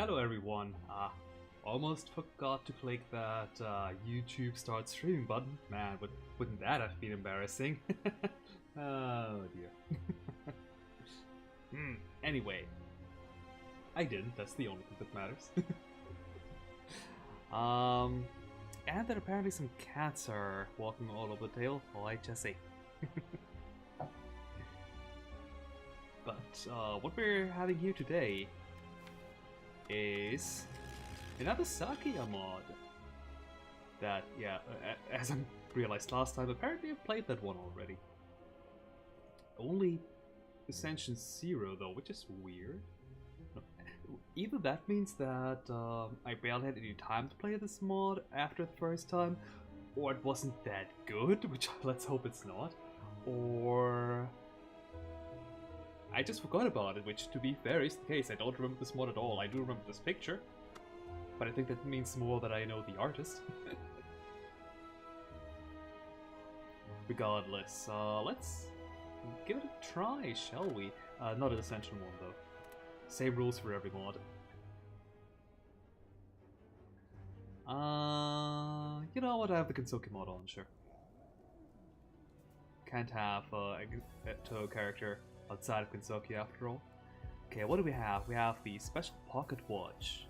Hello everyone. Almost forgot to click that YouTube start streaming button. Man, wouldn't that have been embarrassing? Oh dear. Anyway, I didn't. That's the only thing that matters. And that apparently some cats are walking all over the table, like Jesse. But what we're having here today is another Sakuya mod. That, yeah, as I realized last time, apparently I've played that one already. Only Ascension 0 though, which is weird. Either that means that I barely had any time to play this mod after the first time, or it wasn't that good, which let's hope it's not, or I just forgot about it, which to be fair is the case. I don't remember this mod at all. I do remember this picture, but I think that means more that I know the artist. Regardless, let's give it a try, shall we? Not an Ascension one though. Same rules for every mod. You know what? I have the Kensuke mod on, sure. Can't have a Toho character outside of Kensuke after all. Okay, what do we have? We have the Special Pocket Watch.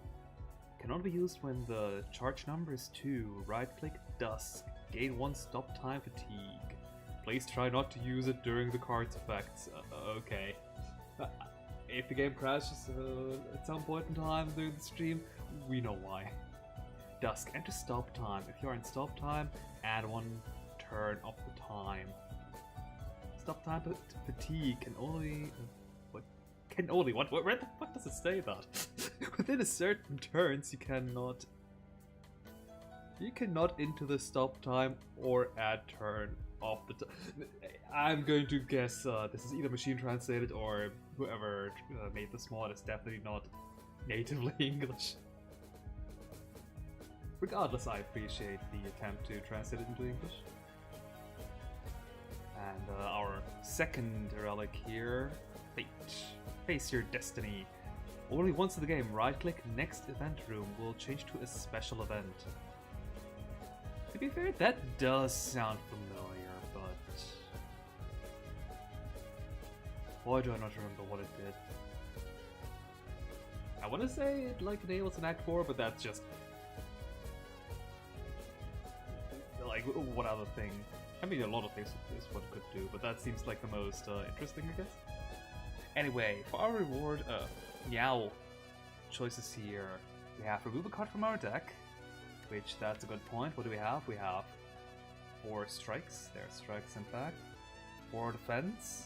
Can only be used when the charge number is 2. Right-click Dusk. Gain 1 stop time fatigue. Please try not to use it during the card's effects. Okay. If the game crashes at some point in time during the stream, we know why. Dusk. Enter stop time. If you're in stop time, add 1 turn of the time. Stop time fatigue can only... What? Can only... What does it say that? Within a certain turns, you cannot... You cannot into the stop time or add turn of the time. I'm going to guess this is either machine translated or whoever made this mod is definitely not natively English. Regardless, I appreciate the attempt to translate it into English. And our second relic here, Fate. Face your destiny. Only once in the game, right-click next event room will change to a special event. To be fair, that does sound familiar, but... Why do I not remember what it did? I want to say it like enables an Act 4, but that's just... like, what other thing? I mean, a lot of things is what it could do, but that seems like the most interesting, I guess. Anyway, for our reward, meow choices here. We have remove a card from our deck, which that's a good point. What do we have? We have 4 strikes. There are strikes, in fact. 4 defense.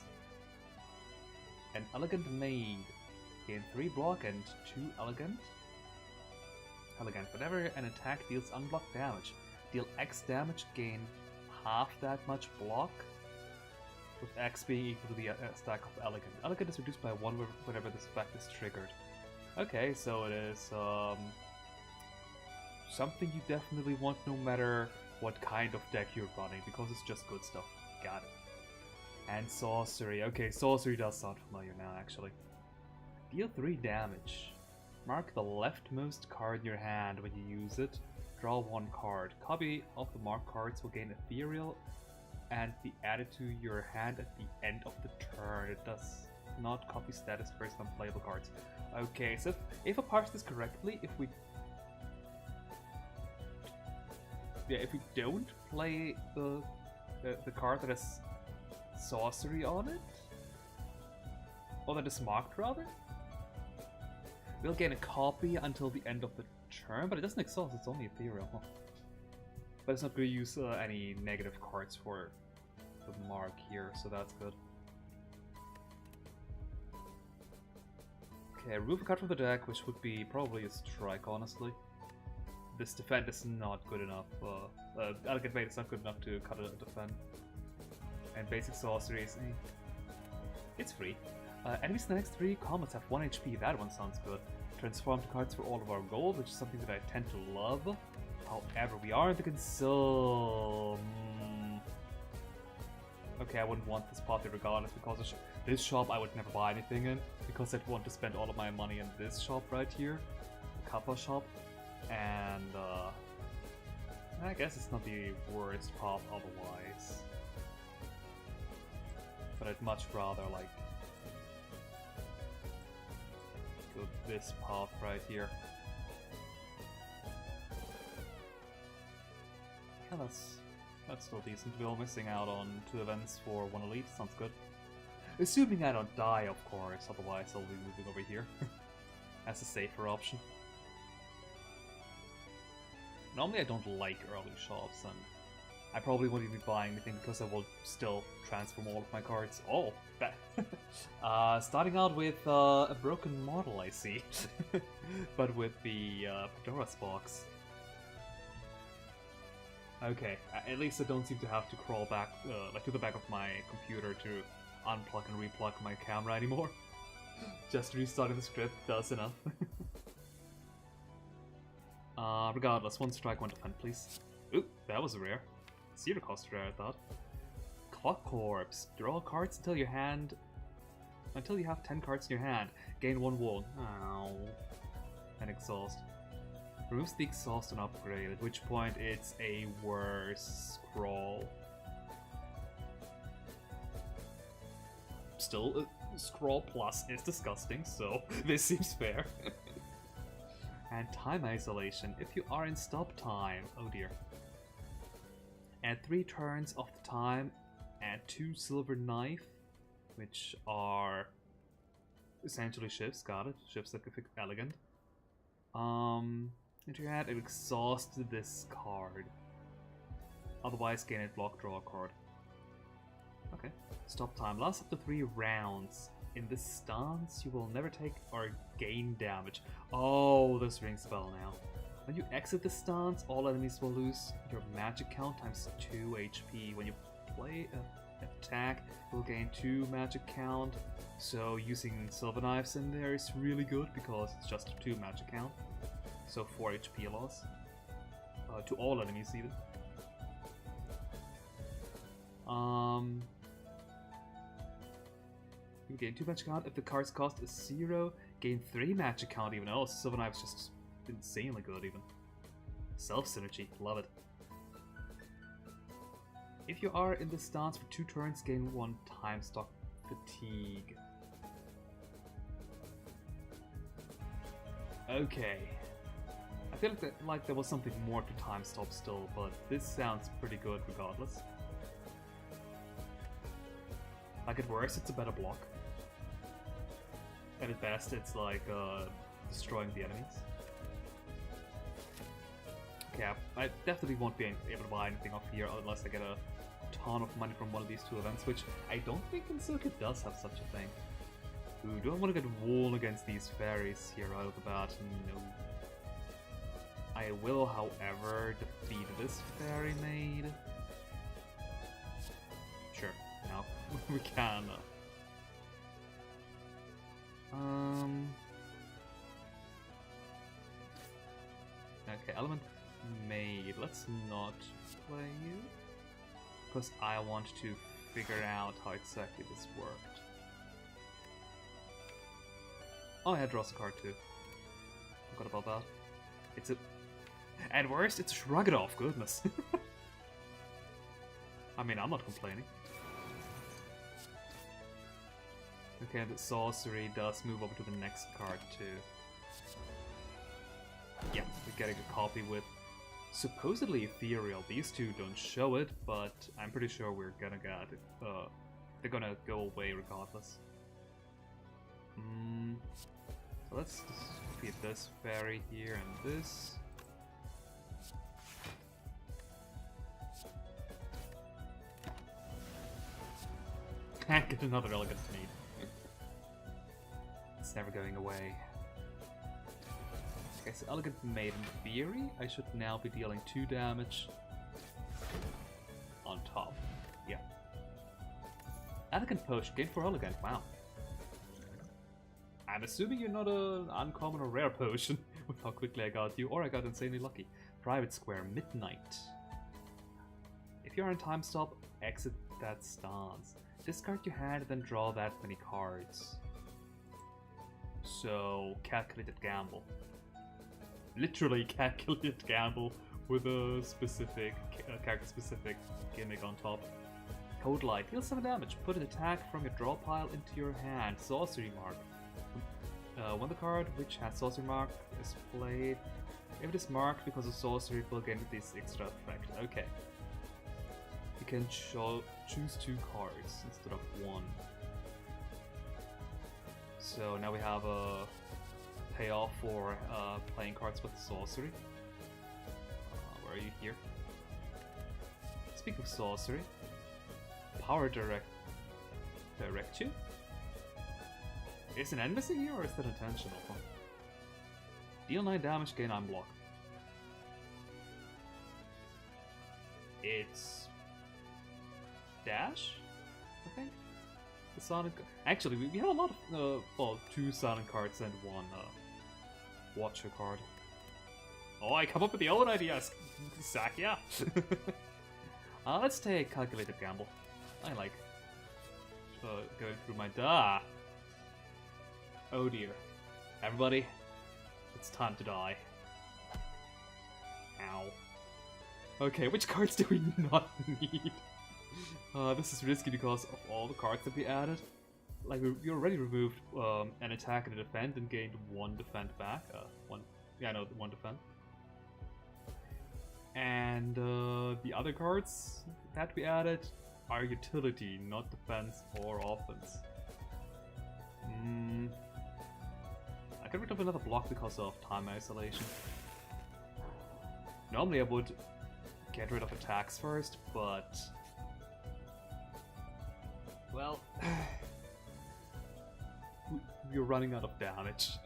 An elegant maid. Gain 3 block and 2 elegant. Elegant. Whenever an attack deals unblocked damage, deal X damage, gain half that much block, with X being equal to the stack of Elegant. Elegant is reduced by 1 whenever this effect is triggered. Okay, so it is something you definitely want no matter what kind of deck you're running, because it's just good stuff. Got it. And Sorcery. Okay, Sorcery does sound familiar now, actually. Deal 3 damage. Mark the leftmost card in your hand when you use it. Draw 1 card. Copy of the marked cards will gain Ethereal and be added to your hand at the end of the turn. It does not copy status based on playable cards. Okay, so if I parse this correctly, if we don't play the card that has Sorcery on it, or that is marked rather, we'll gain a copy until the end of the turn, but it doesn't exhaust, it's only ethereal. Huh? But it's not going to use any negative cards for the mark here, so that's good. Okay, remove a card from the deck, which would be probably a strike, honestly. This defend is not good enough. Elegant Maid is not good enough to cut a defend. And basic sorcery is... it's free. Enemies in the next 3 combats have 1 HP, that one sounds good. Transform the cards for all of our gold, which is something that I tend to love. However, we are in the console. Okay, I wouldn't want this party regardless, because this shop I would never buy anything in, because I'd want to spend all of my money in this shop right here. Kappa shop, and I guess it's not the worst path otherwise. But I'd much rather like go this path right here. Yeah, that's still decent. We're all missing out on 2 events for 1 elite. Sounds good. Assuming I don't die, of course. Otherwise, I'll be moving over here as a safer option. Normally, I don't like early shops, and I probably won't even be buying anything because I will still transform all of my cards. Oh, that. Starting out with a broken model, I see, but with the Pandora's box. Okay, at least I don't seem to have to crawl back, like to the back of my computer to unplug and replug my camera anymore. Just restarting the script does enough. Regardless, 1 strike, 1 defend, please. Oop, that was a rare. Zero cost rare, I thought. Clock Corpse. Draw cards until you have 10 cards in your hand. Gain 1 wound. Ow. And exhaust. Removes the exhaust on upgrade, at which point it's a worse scroll. Still, scroll plus is disgusting, so this seems fair. And time isolation. If you are in stop time, oh dear. Add 3 turns of the time, add 2 silver knife, which are essentially ships, got it. Ships that look elegant. If you add, it exhausts this card. Otherwise, gain a block, draw a card. Okay. Stop time. Lasts up to 3 rounds. In this stance, you will never take or gain damage. Oh, this rings a bell now. When you exit the stance, all enemies will lose your magic count times 2 HP. When you play an attack, you'll gain 2 magic count. So using silver knives in there is really good because it's just 2 magic count. So 4 HP loss. To all enemies even. You gain 2 magic count if the card's cost is 0. Gain 3 magic count even. Oh, silver knife's just insanely good even. Self synergy, love it. If you are in the stance for 2 turns, gain 1 time stock fatigue. Okay. I feel like there was something more to time stop still, but this sounds pretty good regardless. Like at worst, it's a better block. And at best, it's like destroying the enemies. Okay, I definitely won't be able to buy anything off here unless I get a ton of money from one of these 2 events, which I don't think in Circuit does have such a thing. Ooh, do I want to get wall against these fairies here right off the bat? No. I will, however, defeat this fairy maid. Sure, now we can. Okay, element maid. Let's not play you, because I want to figure out how exactly this worked. Oh, I had draws a card too. Forgot about that. It's a... At worst, it's Shrug It Off, goodness. I mean, I'm not complaining. Okay, the sorcery does move over to the next card too. Yeah, we're getting a copy with supposedly ethereal. These 2 don't show it, but I'm pretty sure we're gonna get it. They're gonna go away regardless. So let's defeat this fairy here and this. And get another elegant maid. It's never going away. Okay, so elegant maid in theory, I should now be dealing 2 damage on top. Yeah. Elegant potion, gain 4 elegant, wow. I'm assuming you're not an uncommon or rare potion with how quickly I got you, or I got insanely lucky. Private Square, Midnight. If you're on time stop, exit that stance. Discard your hand, then draw that many cards. So, calculated gamble. literally calculated gamble with a specific, character-specific gimmick on top. Code Light. Deal 7 damage. Put an attack from your draw pile into your hand. Sorcery Mark. When the card which has Sorcery Mark is played, if it is marked because of sorcery, it will gain this extra effect. Okay. You can choose 2 cards instead of 1. So now we have a payoff for playing cards with sorcery. Where are you here? Speak of sorcery. Power direct you? Is an end missing here or is that intentional? Deal 9 damage, gain unblock. It's Dash, I think? The Sonic. Actually, we have a lot of well, 2 Sonic cards and 1 Watcher card. Oh, I come up with the own ideas, Sakuya. Let's take Calculated Gamble. I like going through my Oh dear. Everybody, it's time to die. Ow. Okay, which cards do we not need? This is risky because of all the cards that we added. Like, we already removed an attack and a defend and gained 1 defend back. 1 defend. And the other cards that we added are utility, not defense or offense. I got rid of another block because of time isolation. Normally I would get rid of attacks first, but... well... we're running out of damage.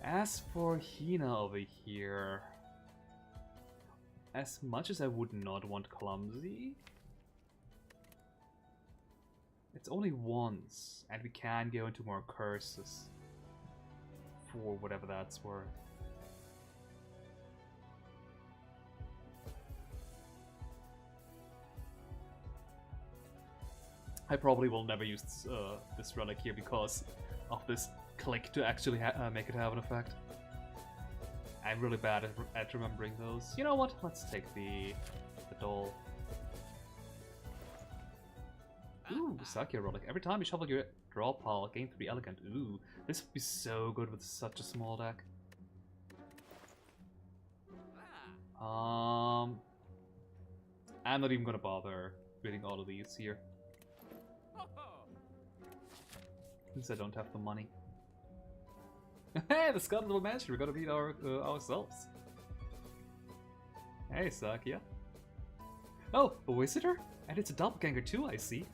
As for Hina over here... as much as I would not want Clumsy... it's only once, and we can go into more curses. For whatever that's worth. I probably will never use this relic here because of this click to actually make it have an effect. I'm really bad at remembering those. You know what? Let's take the doll. Ooh, Sakuya relic. Every time you shuffle your draw pile, gain 3 elegant. Ooh, this would be so good with such a small deck. I'm not even gonna bother reading all of these here. Since I don't have the money. Hey, the Scotland Little Mansion, we're gonna beat ourselves. Hey, Sakuya. Oh, a visitor? And it's a doppelganger too, I see.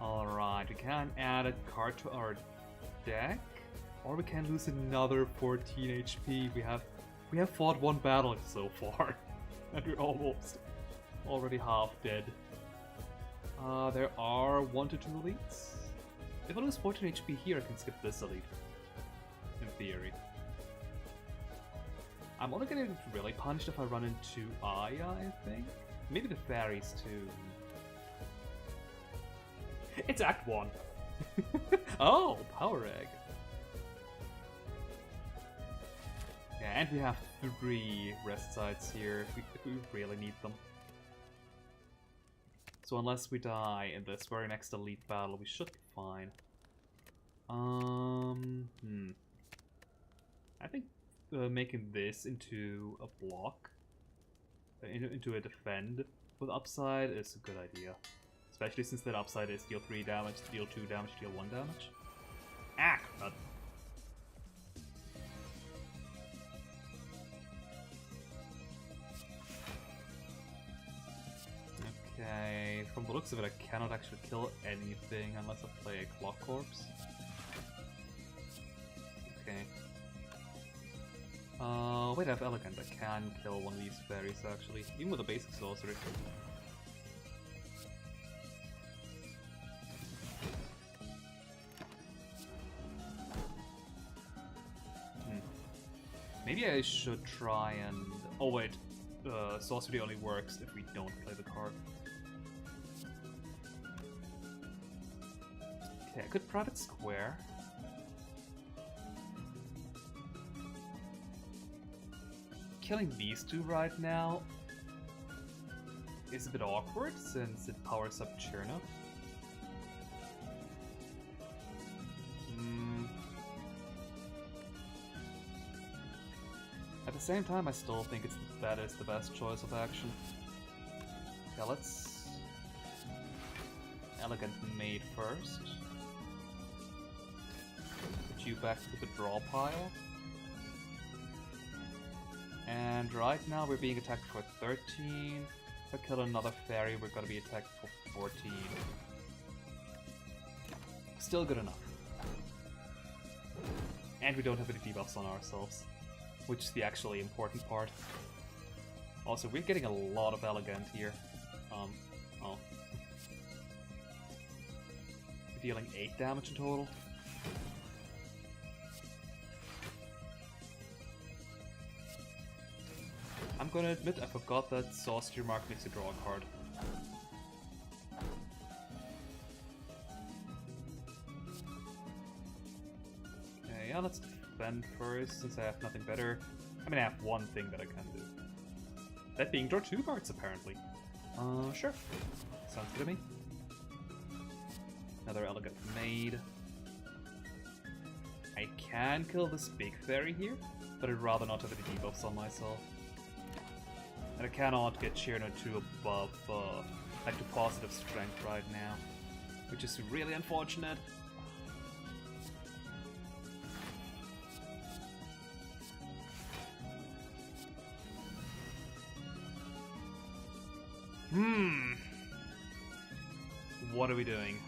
Alright, we can add a card to our deck, or we can lose another 14 HP. We have fought 1 battle so far, and we're almost already half dead. There are 1 to 2 elites. If I lose 14 HP here, I can skip this elite. In theory. I'm only gonna get really punished if I run into Aya, I think. Maybe the fairies too. It's Act 1! Oh, Power Egg! Yeah, and we have 3 rest sites here if we really need them. So unless we die in this very next elite battle, we should be fine. I think making this into a block, into a defend with upside is a good idea. Especially since that upside is deal 3 damage, deal 2 damage, deal 1 damage. Ah! Not. Okay, from the looks of it, I cannot actually kill anything unless I play a Clock Corpse. Okay. Wait, I have Elegant. I can kill one of these fairies actually, even with a basic sorcery. Maybe I should try and... oh wait, sorcery only works if we don't play the card. Okay, I could private square. killing these two right now is a bit awkward since it powers up Cherno. At the same time, I still think that is the best choice of action. Yeah, let's Elegant Maid first. Put you back to the draw pile. And right now we're being attacked for 13. If I kill another fairy, we're gonna be attacked for 14. Still good enough. And we don't have any debuffs on ourselves, which is the actually important part. Also, we're getting a lot of Elegant here. Oh. We're dealing 8 damage in total. I'm gonna admit I forgot that Sorcery Mark makes you draw a card. Okay, yeah, let's defend first, since I have nothing better. I mean, I have one thing that I can do. That being draw 2 cards, apparently. Sure. Sounds good to me. Another Elegant Maid. I can kill this big fairy here, but I'd rather not have any debuffs on myself. And I cannot get Cherno 2 above, like, to positive strength right now, which is really unfortunate. What are we doing?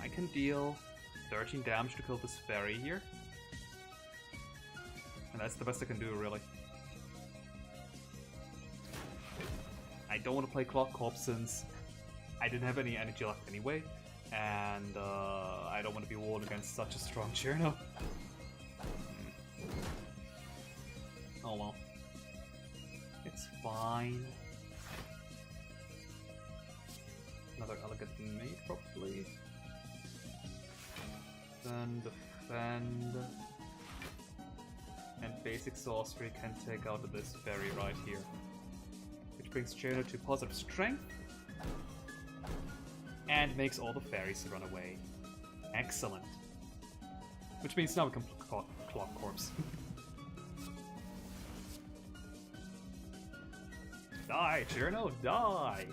I can deal 13 damage to kill this fairy here. And that's the best I can do, really. I don't want to play Clock Corp since I didn't have any energy left anyway, and I don't want to be warned against such a strong Cherno. Oh well. It's fine. Another Elegant Maid, probably. Then defend. And basic sorcery can take out this fairy right here. Which brings Cherno to positive strength. And makes all the fairies run away. Excellent. Which means now we can Clock Corpse. Die, Cherno, die!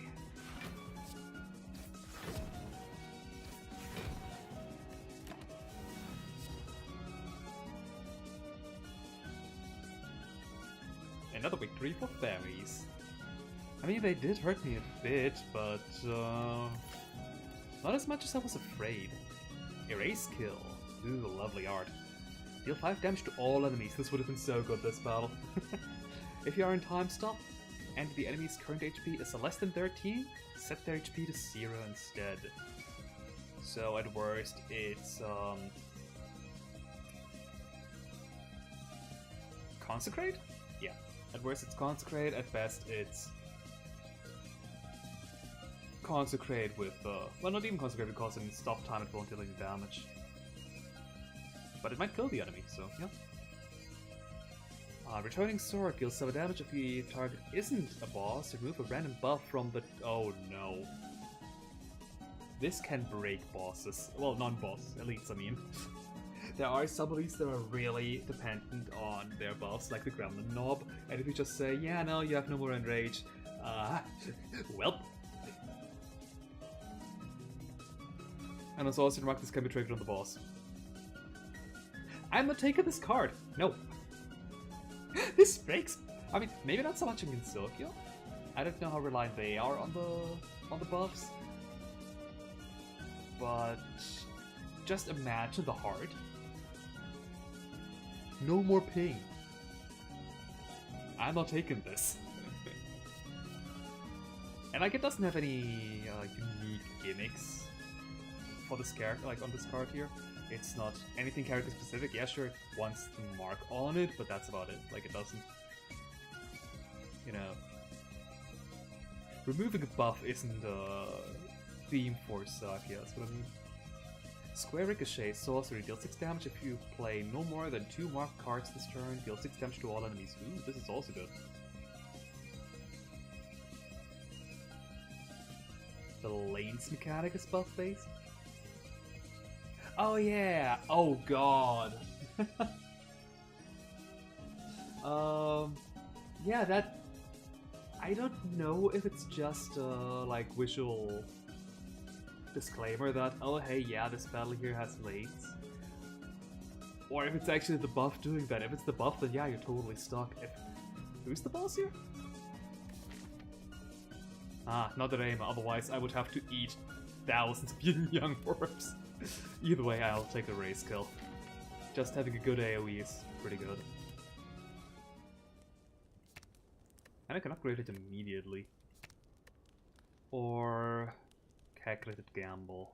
Another victory for fairies. I mean, they did hurt me a bit, but not as much as I was afraid. Erase kill. Ooh, lovely art. Deal 5 damage to all enemies. This would have been so good this battle. If you are in time stop, and the enemy's current HP is less than 13, set their HP to 0 instead. So at worst, it's Consecrate? Yeah. At worst it's Consecrate, at best it's Consecrate with, well, not even Consecrate because in stop time it won't deal any damage. But it might kill the enemy, so yeah. Returning Sword deals 7 damage if the target isn't a boss. Remove a random buff from the... Oh no. This can break bosses. Well, non-boss, elites I mean. There are some elites that are really dependent on their buffs, like the Gremlin Knob, and if you just say, yeah, no, you have no more Enrage, well. And on Sorcery Mark, this can be triggered on the boss. I'm not taking this card! No! This breaks. I mean, maybe not so much in Gensokyo. I don't know how reliant they are on the buffs. But just imagine the heart. No more pain. I'm not taking this. And like, it doesn't have any unique gimmicks for this character, like on this card here. It's not anything character specific. Yeah, sure, it wants the mark on it, but that's about it. Like, it doesn't, you know, removing a buff isn't a theme for Sakuya, that's what I mean. Square Ricochet, sorcery, deal 6 damage if you play no more than 2 marked cards this turn, deal 6 damage to all enemies. Ooh, this is also good. The lanes mechanic is buff based? Oh yeah! Oh god! Yeah, that... I don't know if it's just like visual disclaimer that, oh hey, yeah, this battle here has lanes. Or if it's actually the buff doing that. If it's the buff, then yeah, you're totally stuck. Who's the boss here? Ah, not that aim, otherwise I would have to eat thousands of yin yang orbs. Either way, I'll take a race kill. Just having a good AoE is pretty good. And I can upgrade it immediately. Or... calculated gamble.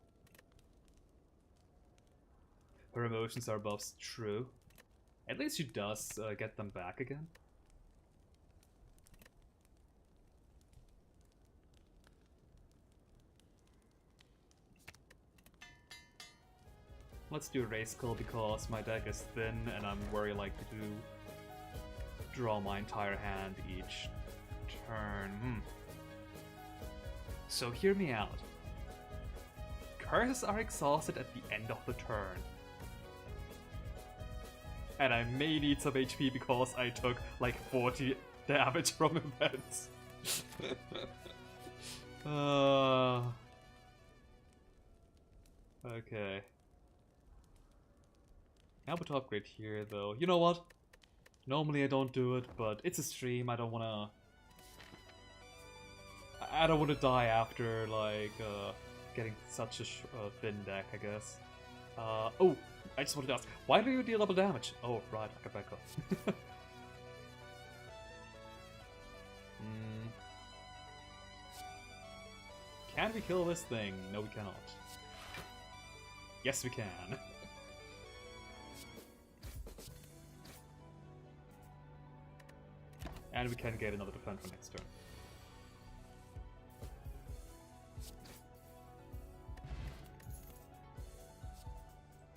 Her emotions are buffs, true. At least she does get them back again. Let's do a race kill because my deck is thin and I'm very likely to draw my entire hand each turn. So hear me out. Curses are exhausted at the end of the turn. And I may need some HP because I took like 40 damage from events. Okay. How about to upgrade here though? You know what? Normally I don't do it, but it's a stream, I don't wanna die after like getting such a thin deck, I guess. Oh, I just wanted to ask, why do you deal double damage? Oh, right, I got back up. Can we kill this thing? No, we cannot. Yes, we can. And we can get another defense for next turn.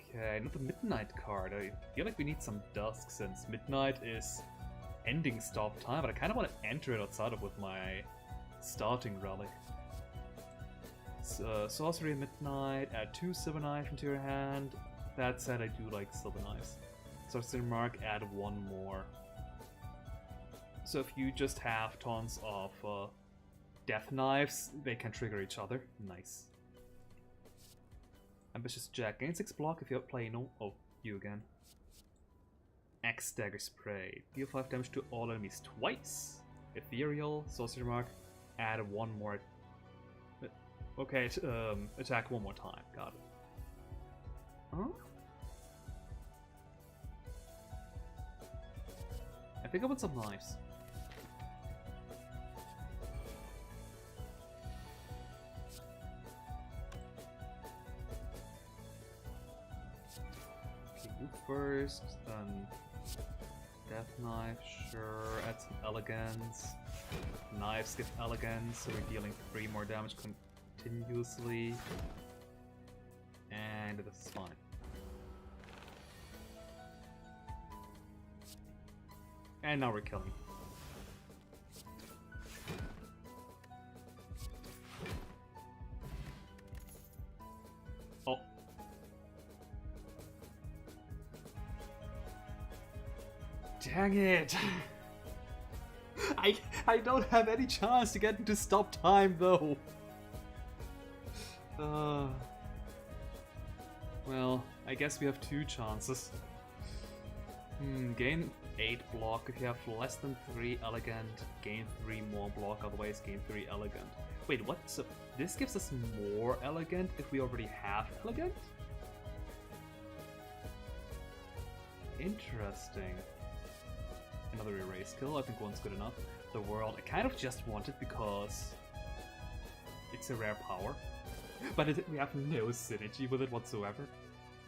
Okay, not the Midnight card. I feel like we need some Dusk since Midnight is ending stop time, but I kind of want to enter it outside of with my starting relic. Sorcery Midnight, add 2 Silver Knives into your hand. That said, I do like Silver Knives. Sorcery Mark, add 1 more. So if you just have tons of Death Knives, they can trigger each other. Nice. Ambitious Jack, gain 6 block if you play no... Oh, you again. Axe Dagger Spray, deal 5 damage to all enemies twice. Ethereal, Sorcery Mark, add 1 more... Okay, attack 1 more time, got it. Huh? I think I want some knives. Okay, you first, then Death Knife, sure, add some elegance. Knives give elegance, so we're dealing 3 more damage continuously. And this is fine. And now we're killing. Oh. Dang it! I don't have any chance to get into stop time though. Well, I guess we have 2 chances. Gain 8 block if you have less than 3 elegant, gain 3 more block, otherwise gain 3 elegant. Wait, what? So this gives us more elegant if we already have elegant? Interesting. Another erase kill, I think one's good enough. The World, I kind of just want it because it's a rare power. But we have no synergy with it whatsoever.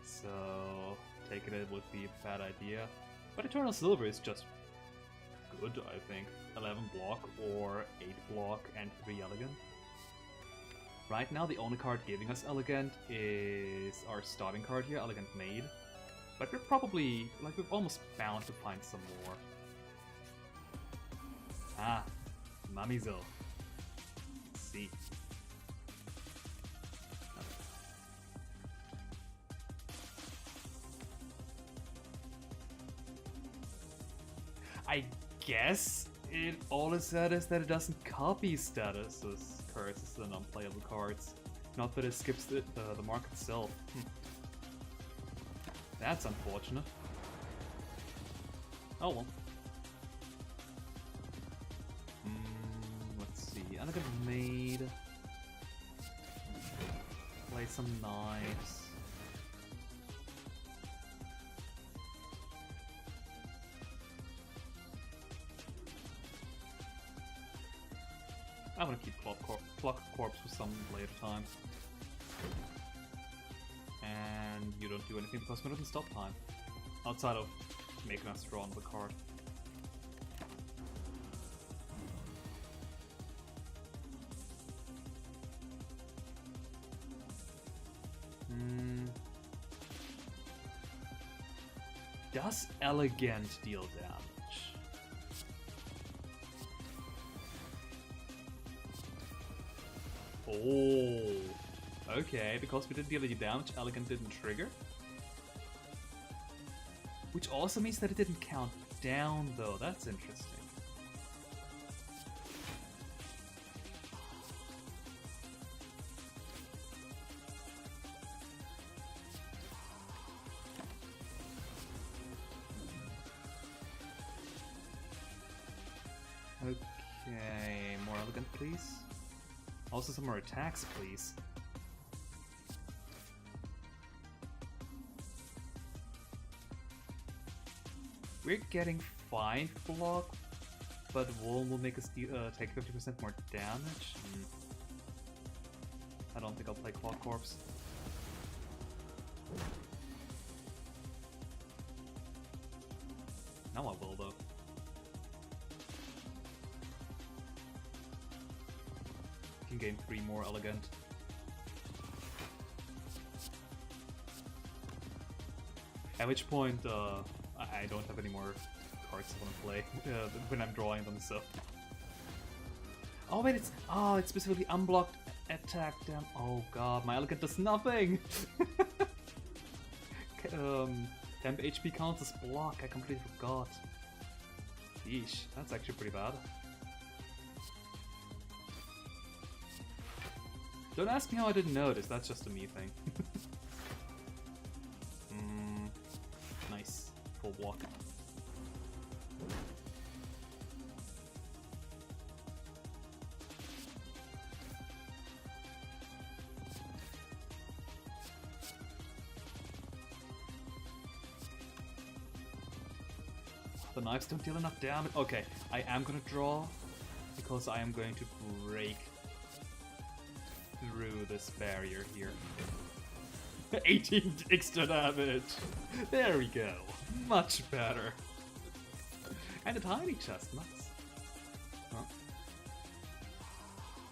So taking it would be a bad idea. But Eternal Silver is just good, I think. 11 block or 8 block and 3 elegant. Right now, the only card giving us Elegant is our starting card here, Elegant Maid. But we're probably, like, we're almost bound to find some more. Ah, Mamizo. Let's see. I guess all it said is that it doesn't copy statuses curses and unplayable cards. Not that it skips the mark itself. That's unfortunate. Oh well. Let's see. Elegant Maid. Play some knives. I'm gonna keep Clock Corpse for some later time. And you don't do anything because we don't stop time. Outside of making us draw another card. Does Elegant deal damage? Oh, okay, because we didn't deal any damage, Elegant didn't trigger. Which also means that it didn't count down, though. That's interesting. Okay, more Elegant, please. Also some more attacks, please. We're getting 5 block, but Wall will make us take 50% more damage. I don't think I'll play Clock Corpse. Now I will, though. Can gain 3 more Elegant. At which point, I don't have any more cards I want to play when I'm drawing them, so... Oh wait, it's specifically unblocked attack damn. Oh god, my Elegant does nothing! 10 HP counts as block, I completely forgot. Yeesh, that's actually pretty bad. Don't ask me how I didn't notice, that's just a me thing. Nice. Full block. The knives don't deal enough damage. Okay, I am gonna draw because I am going to break through this barrier here. 18 extra damage! There we go. Much better. And a tiny chest, nice. Huh.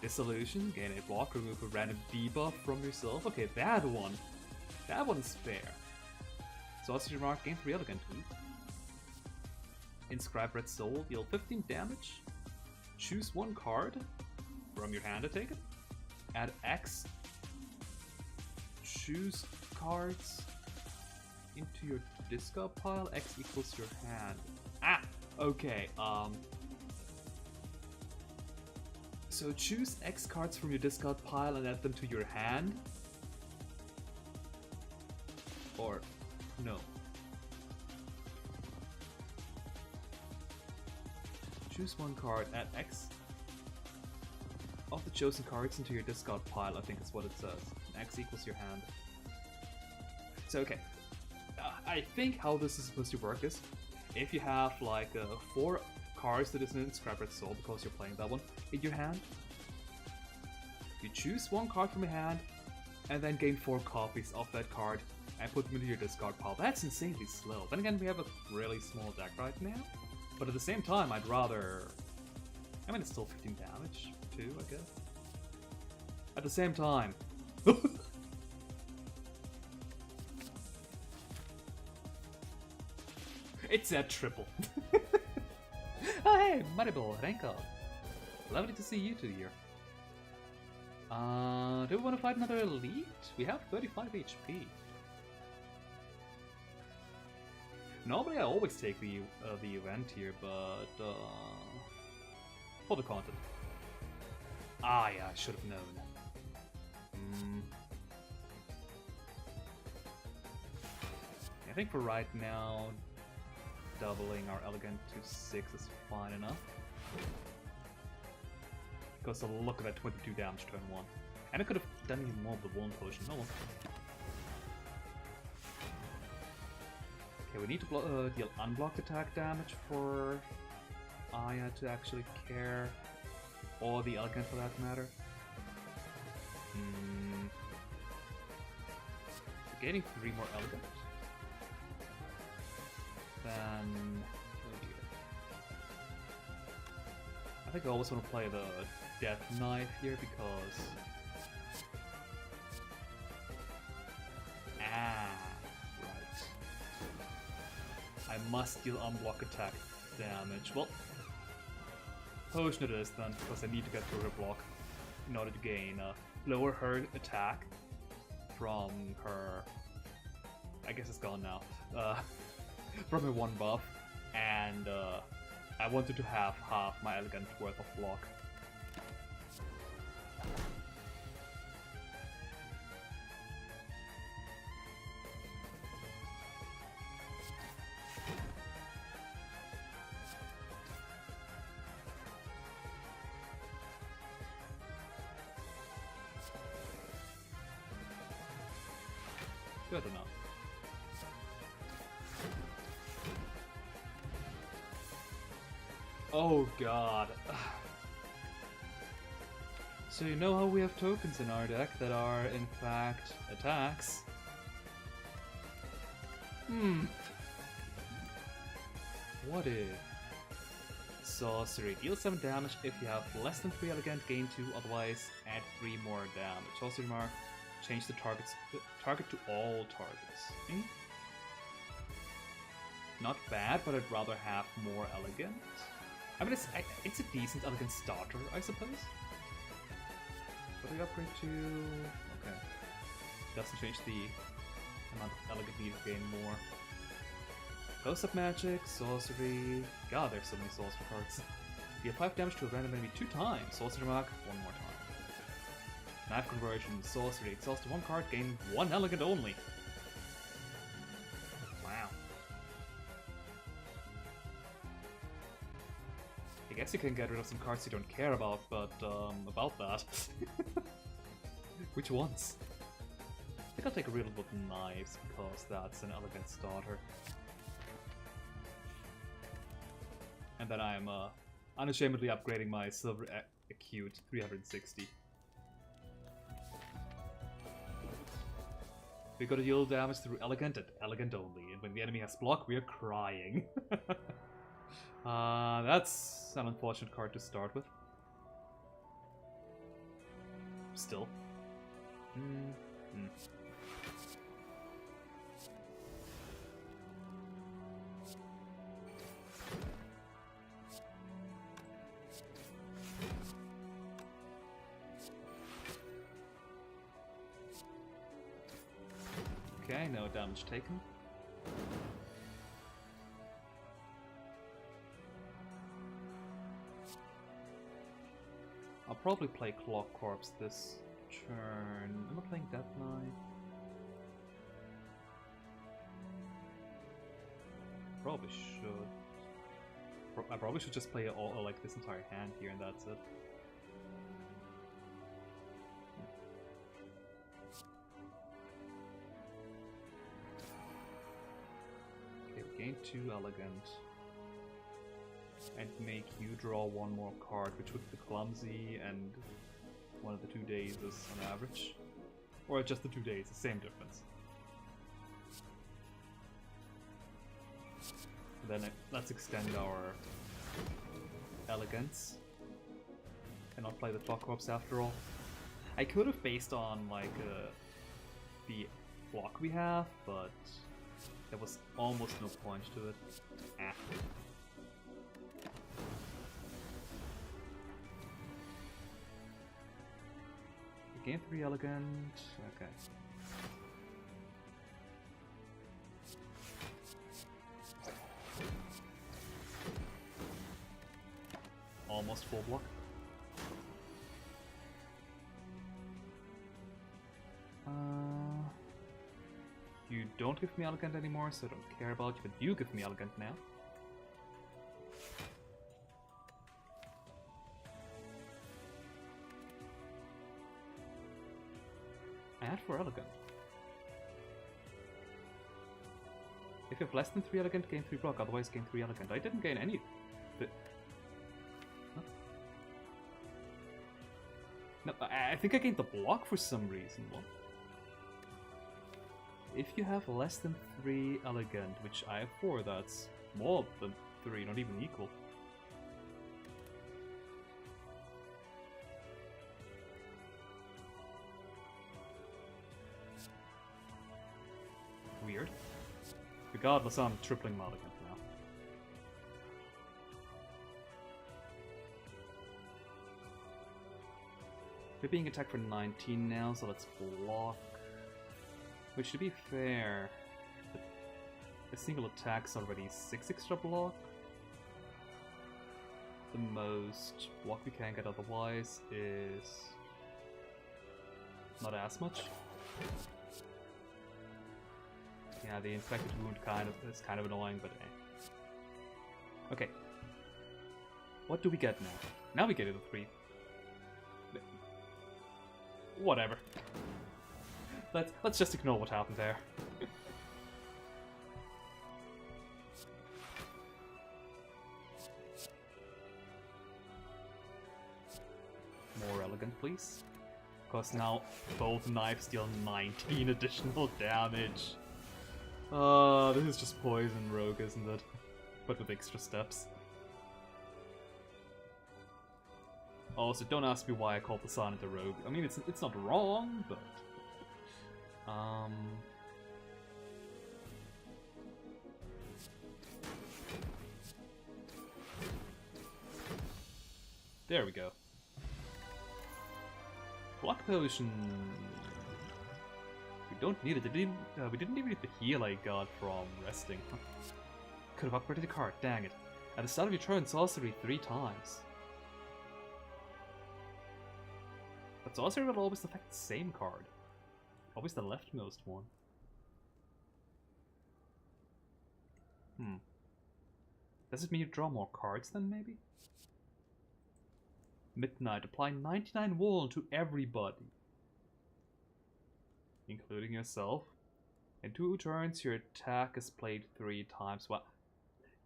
Dissolution, gain a block, remove a random debuff from yourself. Okay, that one is fair. Sorcery Mark, gain 3 Elegant. Inscribe Red Soul, deal 15 damage. Choose 1 card from your hand to take it. Add X. Choose cards into your discard pile. X equals your hand. Ah! Okay, so choose X cards from your discard pile and add them to your hand. Or, no. Choose 1 card, add X of the chosen cards into your discard pile, I think is what it says. And X equals your hand. So, okay. I think how this is supposed to work is, if you have like 4 cards that isn't Inscribe Red Soul because you're playing that one in your hand, you choose 1 card from your hand and then gain 4 copies of that card and put them into your discard pile. That's insanely slow. Then again, we have a really small deck right now, but at the same time, I'd rather... I mean, it's still 15 damage too, I guess. at the same time. It's a triple. Oh hey, Maribel, Renko. Lovely to see you two here. Do we want to fight another elite? We have 35 HP. Normally I always take the event here, but for the content. Ah yeah, I should have known. I think for right now, doubling our elegant to 6 is fine enough. Because look at that 22 damage turn 1. And I could have done even more with the Wound Potion. No. Okay, we need to deal unblocked attack damage for Aya to actually care. Or the elegant for that matter. Getting 3 more elegant. Then... oh dear. I think I always want to play the Death Knife here because... right. I must deal unblock attack damage. Well, potion it is then, because I need to get through her block in order to gain lower her attack from her... I guess it's gone now. From her 1 buff, and I wanted to have half my elegant worth of block. Good enough. Oh god. So you know how we have tokens in our deck that are in fact attacks? What if? Sorcery. Deal 7 damage if you have less than 3 elegant, gain 2, otherwise add 3 more damage. Sorcery mark. Change the target to all targets. Not bad, but I'd rather have more elegant. I mean, it's a decent elegant starter, I suppose. What do we upgrade to? Okay. Doesn't change the amount of elegant needed to gain more. Ghost of Magic, Sorcery. God, there's so many sorcery cards. Deal 5 damage to a random enemy 2 times. Sorcery mark, 1 more time. Knife Conversion, Sorcery. Exhaust 1 card, gain 1 elegant only. Wow. I guess you can get rid of some cards you don't care about, but about that. Which ones? I think I'll take a Riddle with Knives, because that's an elegant starter. And then I'm unashamedly upgrading my Silver Acute 360. We gotta deal damage through elegant and elegant only, and when the enemy has block, we are crying. That's an unfortunate card to start with. Still. Okay, no damage taken. I'll probably play Clock Corpse this turn. I'm not playing Death Knight. Probably should. I probably should just play all like this entire hand here, and that's it. Okay, gain 2 elegant. And make you draw 1 more card, which would be clumsy and one of the 2 days is on average. Or just the 2 days, the same difference. Then let's extend our elegance. Cannot play the Clock Corpse after all. I could have based on like the block we have, but there was almost no point to it. Ah. Game 3 elegant. Okay. Almost full block. You don't give me elegant anymore, so I don't care about you, but you give me elegant now. I had 4 elegant. If you have less than 3 elegant, gain 3 block, otherwise gain 3 elegant. I didn't gain any. Huh? No, I think I gained the block for some reason. What? If you have less than 3 elegant, which I have 4, that's more than 3, not even equal. Weird. Regardless, I'm tripling my elegant now. We're being attacked for 19 now, so let's block. Which, to be fair, a single attack's already 6 extra block. The most block we can get otherwise is not as much. Yeah, the infected wound is kind of annoying, but eh. Okay. What do we get now? Now we get it a 3. Whatever. Let's just ignore what happened there. More elegant, please. Because now both knives deal 19 additional damage. This is just poison rogue, isn't it? But with extra steps. Also, don't ask me why I called the Silent a rogue. I mean, it's not wrong, but there we go. Block potion. We don't need it. We didn't even need the heal I got from resting. Could have upgraded the card. Dang it! At the start of your turn, sorcery 3 times. But sorcery will always affect the same card. Always the leftmost one. Does it mean you draw more cards then, maybe? Midnight. Apply 99 wound to everybody. Including yourself. In 2 turns, your attack is played 3 times. Well,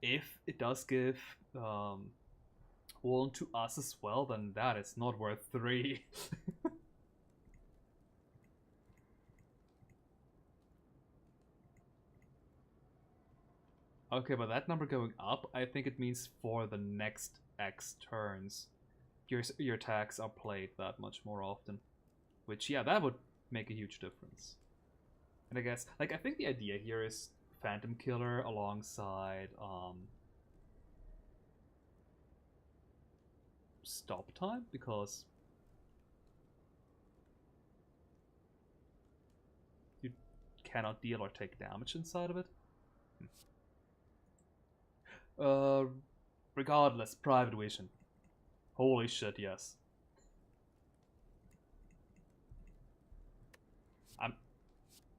if it does give wound to us as well, then that is not worth 3. Okay, but that number going up, I think it means for the next X turns, your attacks are played that much more often. Which, yeah, that would make a huge difference. And I guess, like, I think the idea here is Phantom Killer alongside, Stop Time, because you cannot deal or take damage inside of it. Regardless, Private Vision. Holy shit, yes.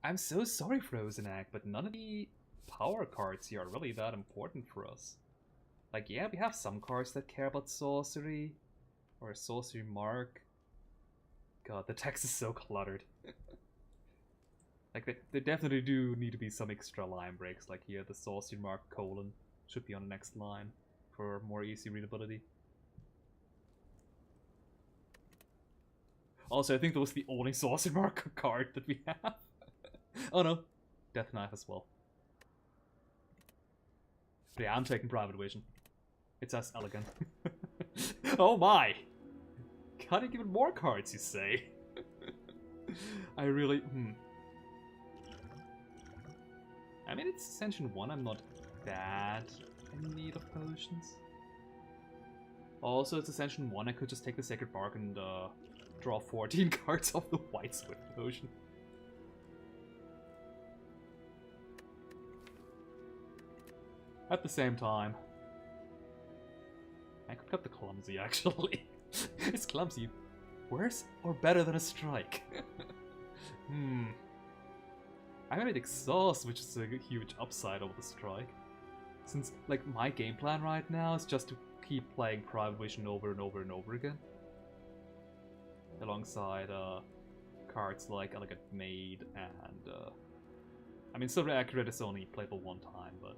I'm so sorry, Frozen Egg, but none of the power cards here are really that important for us. Like, yeah, we have some cards that care about sorcery, or a sorcery mark. God, the text is so cluttered. Like, there definitely do need to be some extra line breaks, like here, the sorcery mark : should be on the next line for more easy readability. Also, I think that was the only sorcery mark card that we have. Oh no, Death Knife as well. But yeah, I'm taking Private Vision. It's as elegant. Oh my! Cutting even more cards, you say? I really... I mean, it's Ascension 1, I'm not that in need of potions. Also, it's Ascension 1, I could just take the Sacred Bark and draw 14 cards off the White Swift potion. At the same time, I could cut the Clumsy, actually. It's Clumsy worse or better than a Strike? I made Exhaust, which is a huge upside over the Strike. Since, like, my game plan right now is just to keep playing Private Vision over and over and over again. Alongside cards like Elegant Maid and... I mean, Silver Accurate is only playable one time, but...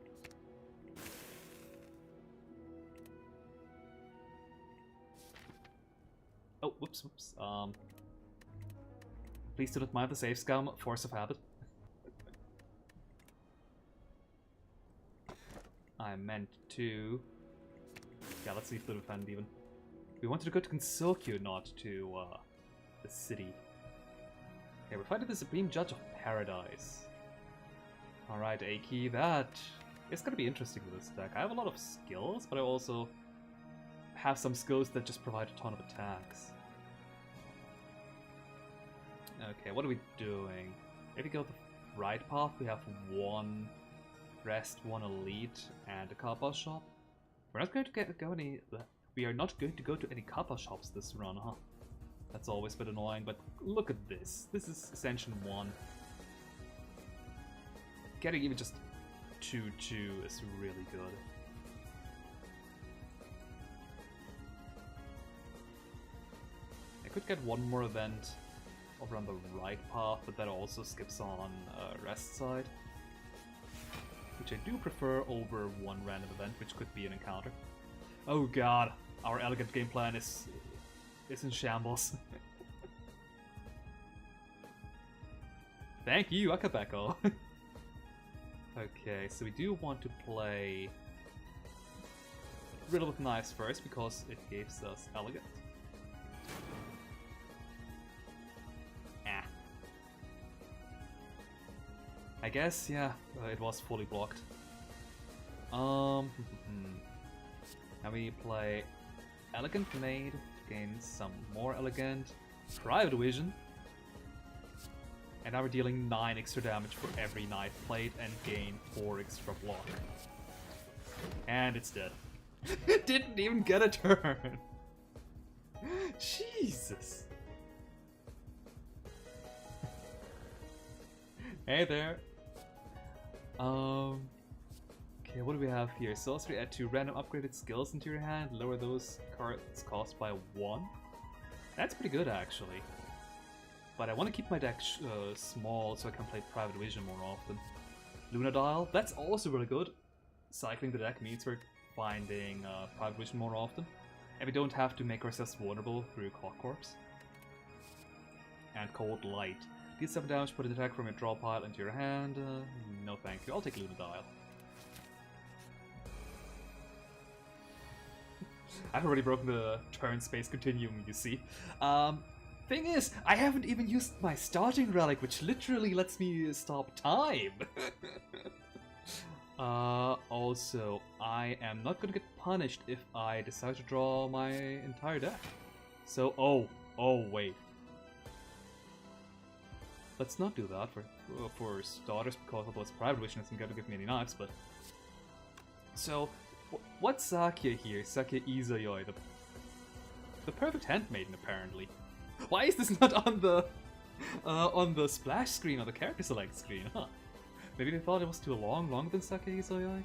Oh, whoops. Please do not mind the save scum, force of habit. I meant to... Yeah, let's leave the defend even. We wanted to go to Kensokyo, not to the city. Okay, we're fighting the Supreme Judge of Paradise. Alright, Aki, that is gonna be interesting with this deck. I have a lot of skills, but I also have some skills that just provide a ton of attacks. Okay, what are we doing? If we go the right path, we have one rest, one elite, and a Kappa shop. We're not going to go any. We are not going to go to any Kappa shops this run, huh? That's always a bit annoying. But look at this. This is Ascension 1. Getting even just 2/2 is really good. I could get one more event over on the right path, but that also skips on rest side. Which I do prefer over one random event, which could be an encounter. Oh god, our elegant game plan is in shambles. Thank you, Akabeko. Okay, so we do want to play Riddle with Knives first, because it gives us elegant. I guess, yeah, it was fully blocked. Now we play Elegant Maid to gain some more Elegant, Private Vision, and now we're dealing 9 extra damage for every knife played and gain 4 extra block. And it's dead. It didn't even get a turn! Jesus! Hey there! Okay, what do we have here? Sorcery, add 2 random upgraded skills into your hand, lower those cards cost by 1. That's pretty good, actually. But I want to keep my deck small so I can play Private Vision more often. Luna Dial, that's also really good. Cycling the deck means we're finding Private Vision more often. And we don't have to make ourselves vulnerable through Clock Corpse. And Cold Light. Deal 7 damage, put an attack from your draw pile into your hand. No thank you, I'll take Luna Dial. I've already broken the turn space continuum, you see. Thing is, I haven't even used my starting relic, which literally lets me stop time. Also, I am not gonna get punished if I decide to draw my entire deck. So, oh wait. Let's not do that for starters, because otherwise Private Vision isn't going to give me any knives, but... So, what's Sakuya here? Sakuya Izayoi, the perfect handmaiden, apparently. Why is this not on the splash screen or the character select screen, huh? Maybe they thought it was too longer than Sakuya Izayoi?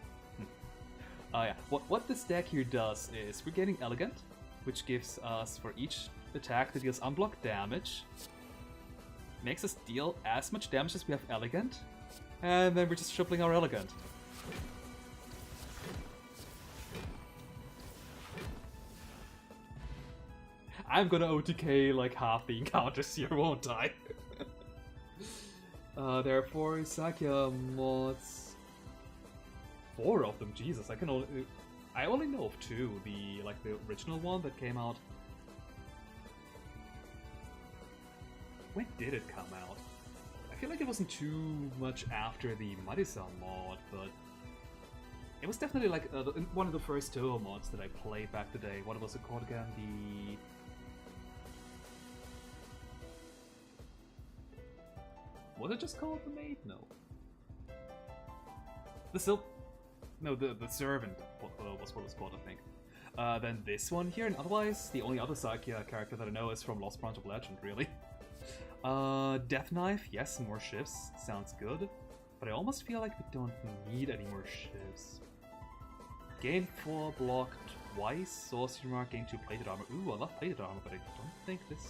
Yeah, what this deck here does is we're getting Elegant, which gives us, for each attack that deals unblocked damage, makes us deal as much damage as we have Elegant, and then we're just tripling our Elegant. I'm gonna OTK like half the encounters here, won't I? Therefore, Sakuya Mods, 4 of them. Jesus, I only know of 2. The original one that came out When did it come out? I feel like it wasn't too much after the Marisa mod, but it was definitely like one of the first Toho mods that I played back today. What was it called again? Was it just called the Maid? No. The Servant was what it was called, I think. Then this one here, and otherwise, the only other Sakuya character that I know is from Lost Branch of Legend, really. Death Knife, yes, more shifts, sounds good. But I almost feel like we don't need any more shifts. Gain 4 block twice, Sorcery Mark, gain 2 plated armor. Ooh, I love plated armor, but I don't think this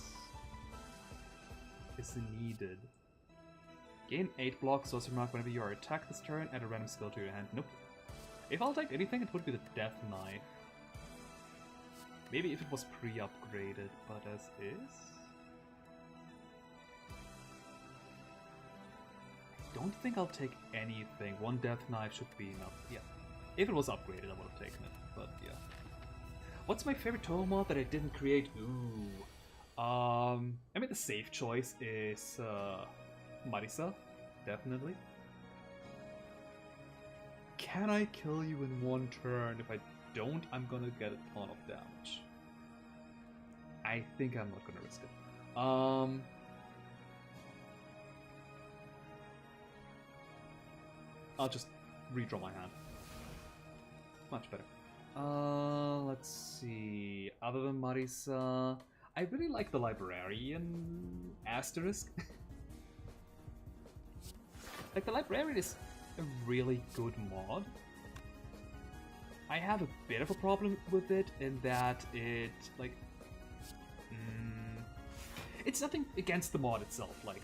is needed. Gain 8 block, Sorcery Mark whenever you are attacked this turn, add a random skill to your hand. Nope. If I'll take anything, it would be the Death Knife. Maybe if it was pre-upgraded, but as is? Don't think I'll take anything. 1 Death Knife should be enough. Yeah. If it was upgraded, I would have taken it, but yeah. What's my favorite Toho mod that I didn't create? Ooh. I mean, the safe choice is Marisa, definitely. Can I kill you in 1 turn? If I don't, I'm gonna get a ton of damage. I think I'm not gonna risk it. I'll just redraw my hand. Much better. Let's see. Other than Marisa, I really like the Librarian asterisk. Like, the Librarian is a really good mod. I have a bit of a problem with it in that it, like... it's nothing against the mod itself, like,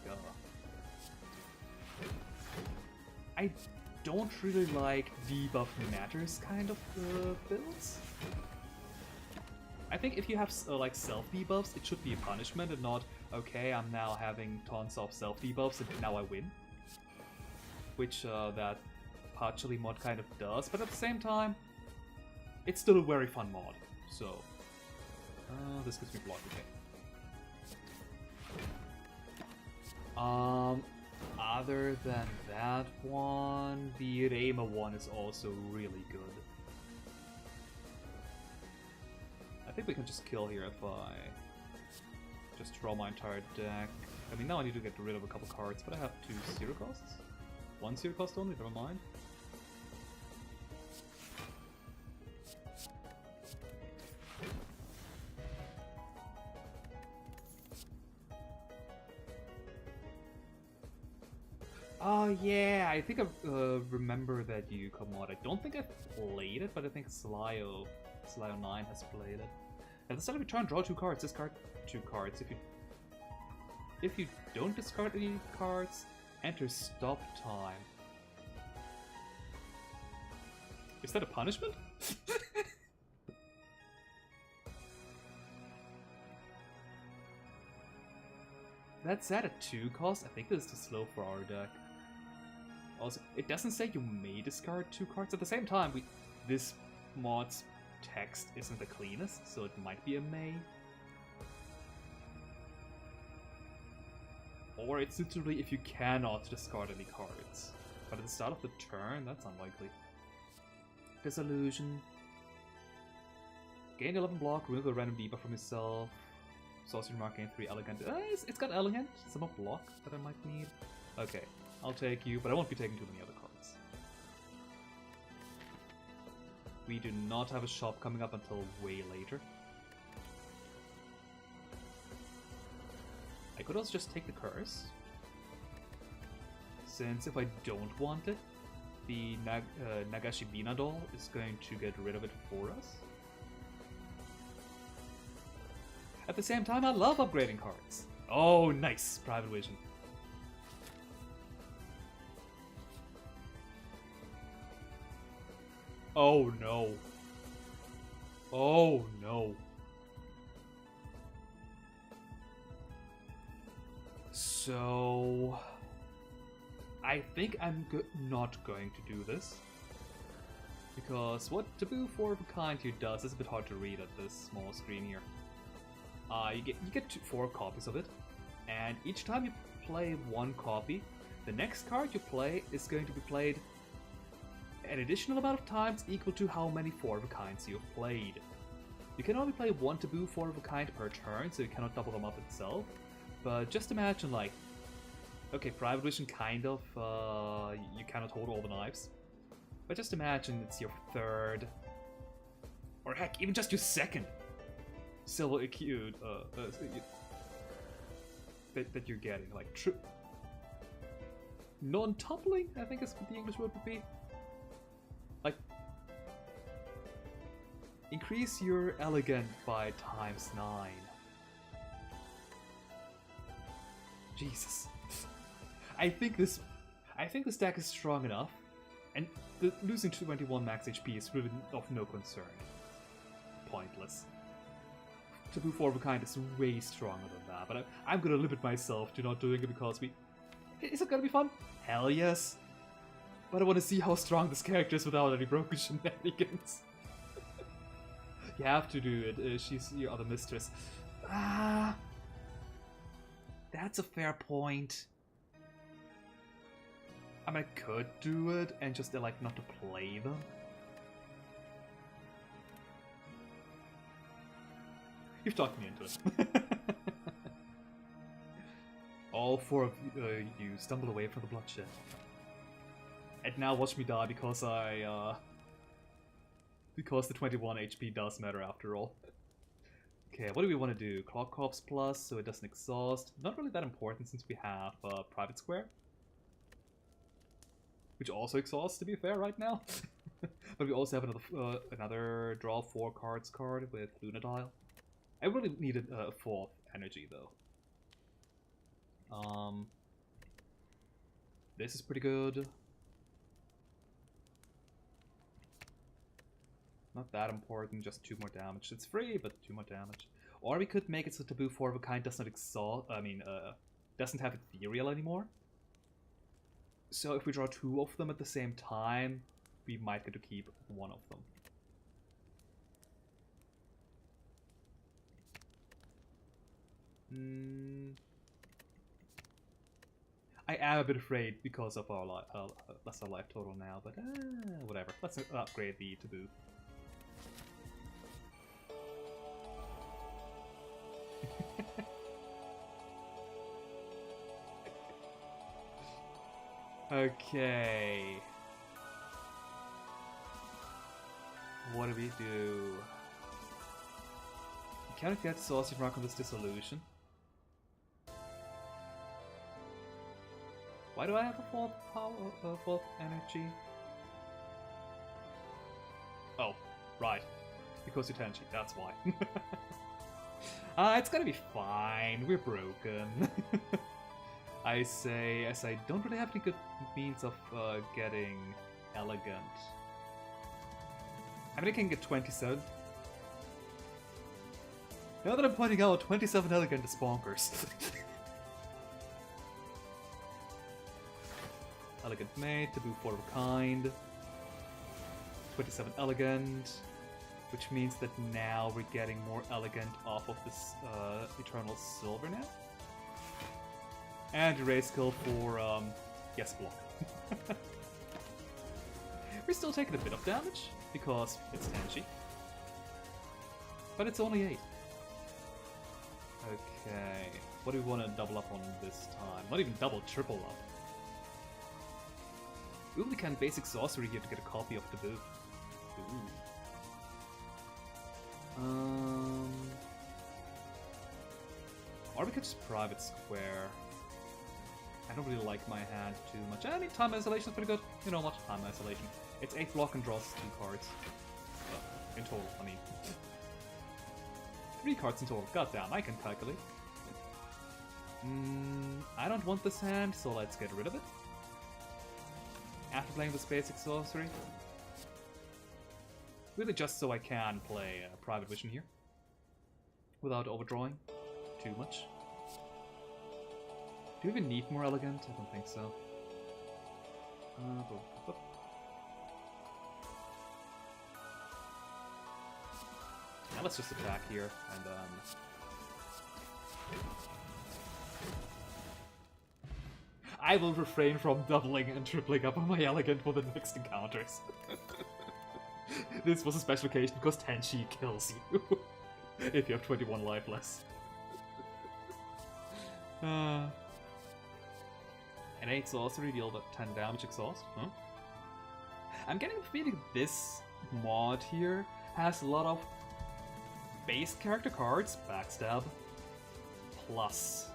I don't really like debuff matters kind of builds. I think if you have like self debuffs, it should be a punishment and not, okay, I'm now having tons of self debuffs and now I win. Which that partially mod kind of does, but at the same time, it's still a very fun mod. So, this gives me block, okay. Other than that one, the Reima one is also really good. I think we can just kill here if I just draw my entire deck. I mean, now I need to get rid of a couple cards, but I have 2 zero costs? 1 zero cost only, never mind. Oh yeah, I think I remember that Yuka mod. I don't think I've played it, but I think Slyo 9 has played it. At the start of your turn, draw 2 cards, discard 2 cards. If you don't discard any cards, enter stop time. Is that a punishment? That's at a 2 cost? I think this is too slow for our deck. Also, it doesn't say you may discard 2 cards. At the same time, this mod's text isn't the cleanest, so it might be a may. Or it's literally if you cannot discard any cards. But at the start of the turn, that's unlikely. Disillusion. Gain 11 block, remove a random debuff from yourself. Sorcery Mark, gain 3 elegant. It's got elegant, some more block that I might need. Okay, I'll take you, but I won't be taking too many other cards. We do not have a shop coming up until way later. I could also just take the curse. Since if I don't want it, the Nagashibina doll is going to get rid of it for us. At the same time, I love upgrading cards. Oh, nice! Private Vision. Oh no. Oh no. So... I think I'm not going to do this. Because what Taboo 4 of a Kind here does is a bit hard to read at this small screen here. You get 4 copies of it. And each time you play one copy, the next card you play is going to be played an additional amount of times equal to how many 4-of-a-kinds you've played. You can only play one taboo 4-of-a-kind per turn, so you cannot double them up itself. But just imagine, like, okay, Private Vision kind of, you cannot hold all the knives. But just imagine it's your third, or heck, even just your second silver acute that you're getting, like non-toppling, I think is what the English word would be. Like, increase your elegant by ×9. Jesus. I think this deck is strong enough, and losing 21 max HP is really of no concern. Pointless. Taboo 4-of-a-kind is way stronger than that, but I'm gonna limit myself to not doing it because is it gonna be fun? Hell yes! But I want to see how strong this character is without any broken shenanigans. You have to do it, she's your other mistress. Ah, that's a fair point. I mean, I could do it and just elect not to play them. You've talked me into it. All 4 of you stumble away from the bloodshed. And now watch me die because because the 21 HP does matter after all. Okay, what do we want to do? Clock Corpse Plus, so it doesn't exhaust. Not really that important since we have Private Square. Which also exhausts, to be fair, right now. But we also have another draw 4 cards card with Lunadile. I really needed a 4th energy, though. This is pretty good. Not that important, just 2 more damage. It's free, but 2 more damage. Or we could make it so taboo 4-of-a-kind does not exhaust. Doesn't have ethereal anymore. So if we draw 2 of them at the same time, we might get to keep 1 of them. I am a bit afraid because of our lesser life total now, but whatever. Let's upgrade the taboo. Okay. What do we do? You cannot get Saucy Rock on this Dissolution. Why do I have a 4th power, 4th energy? Oh, right. Because you're Tenchi, that's why. It's gonna be fine. We're broken. I say, as I don't really have any good means of getting elegant. I mean, I can get 27. Now that I'm pointing out, 27 elegant is bonkers. Elegant Mate, Taboo 4-of-a-kind. 27 elegant. Which means that now we're getting more elegant off of this Eternal Silver now. And Erase Skill for, yes, block. We're still taking a bit of damage, because it's Tenchi. But it's only 8. Okay, what do we want to double up on this time? Not even double, triple up. Ooh, we can basic sorcery here to get a copy of Taboo. Ooh. Or we could just Private Square. I don't really like my hand too much. I mean, Time Isolation is pretty good. You know what? Time Isolation. It's 8 block and draws 2 cards. In total, I mean. 3 cards in total. Goddamn, I can calculate. I don't want this hand, so let's get rid of it. After playing this basic sorcery. Really just so I can play Private Vision here. Without overdrawing too much. Do we even need more elegant? I don't think so. Now let's just attack here and I will refrain from doubling and tripling up on my elegant for the next encounters. This was a special occasion because Tenchi kills you if you have 21 life less. An 8 sorcery deal 10 damage exhaust, huh? I'm getting the feeling this mod here has a lot of base character cards, backstab, plus.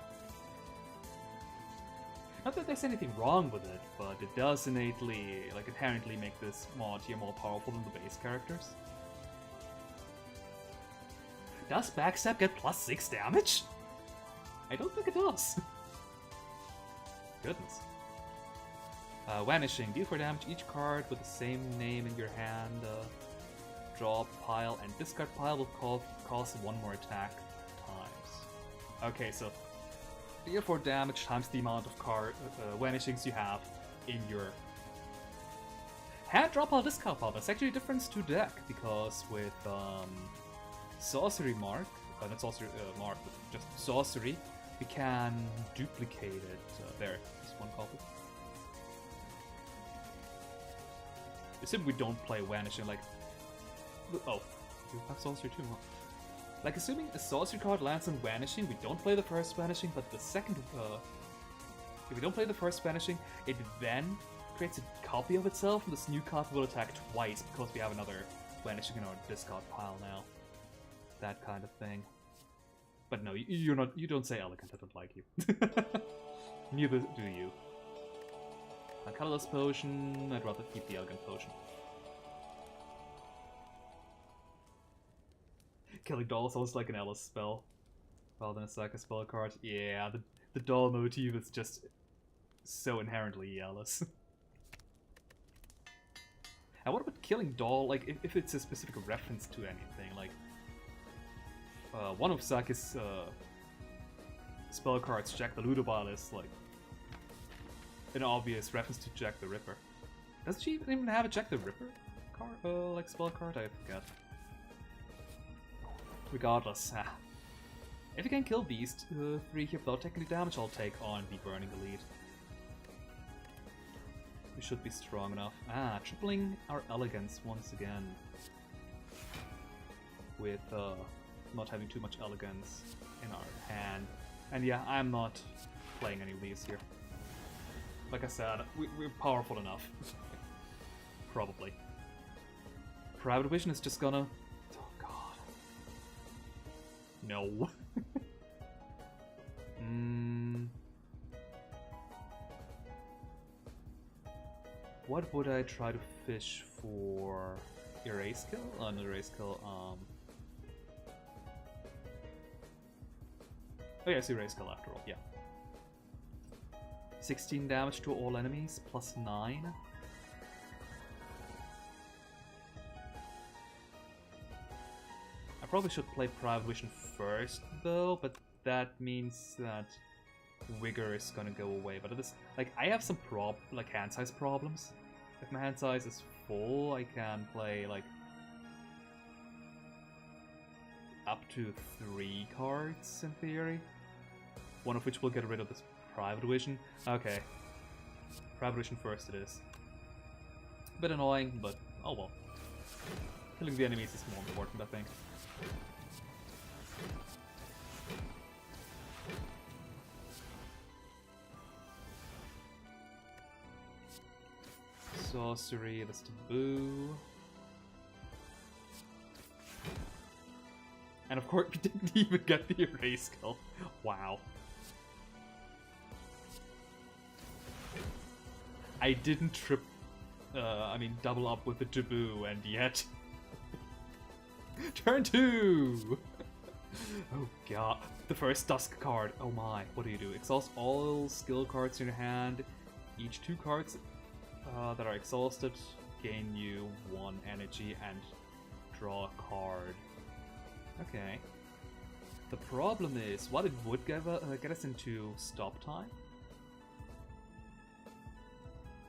Not that there's anything wrong with it, but it does innately, like inherently make this mod here more powerful than the base characters. Does backstab get plus 6 damage? I don't think it does. Goodness. Vanishing. Deal 4 damage each card with the same name in your hand. Draw pile and discard pile will cost 1 more attack times. Okay, so deal 4 damage times the amount of card vanishings you have in your hand. Draw pile, discard pile. That's actually a difference to deck because with sorcery mark, not sorcery mark, but just sorcery, we can duplicate it. There, just 1 copy. Assume we don't play vanishing, like. Oh, you have sorcery too, huh? Like, assuming a sorcery card lands on vanishing, we don't play the first vanishing, but the second. If we don't play the first vanishing, it then creates a copy of itself, and this new copy will attack twice because we have another vanishing in our discard pile now. That kind of thing. But no, you're not. You don't say elegant. I don't like you. Neither do you. A colorless potion. I'd rather keep the elegant potion. Killing doll sounds like an Alice spell, rather than a Saka spell card. Yeah, the doll motif is just so inherently Alice. And what about killing doll? Like, if it's a specific reference to anything, like. One of Saka's spell cards, Jack the Ludobile, is like an obvious reference to Jack the Ripper. Does she even have a Jack the Ripper card, like spell card? I forget. Regardless, if you can kill Beast 3 here without taking any damage, I'll take on the Burning Elite. We should be strong enough. Tripling our elegance once again with not having too much elegance in our hand. And yeah, I'm not playing any of these here. Like I said, we're powerful enough. Probably. Private Vision is just gonna... Oh god. No. What would I try to fish for? Erase kill? Not erase kill, Oh yeah, it's erase kill after all, yeah. 16 damage to all enemies, plus 9. I probably should play Private Vision first, though, but that means that Vigor is gonna go away. But it is, like, I have some hand size problems. If my hand size is full, I can play, like, up to 3 cards, in theory. One of which will get rid of this Private Vision. Okay. Private Vision first it is. Bit annoying, but oh well. Killing the enemies is more important, I think. Sorcery, that's taboo. And of course, we didn't even get the erase skill. Wow. I didn't double up with the taboo, and yet... Turn 2! Oh god. The first Dusk card. Oh my. What do? Exhaust all skill cards in your hand. Each 2 cards that are exhausted gain you 1 energy and draw a card. Okay. The problem is, what it would get us into stop time.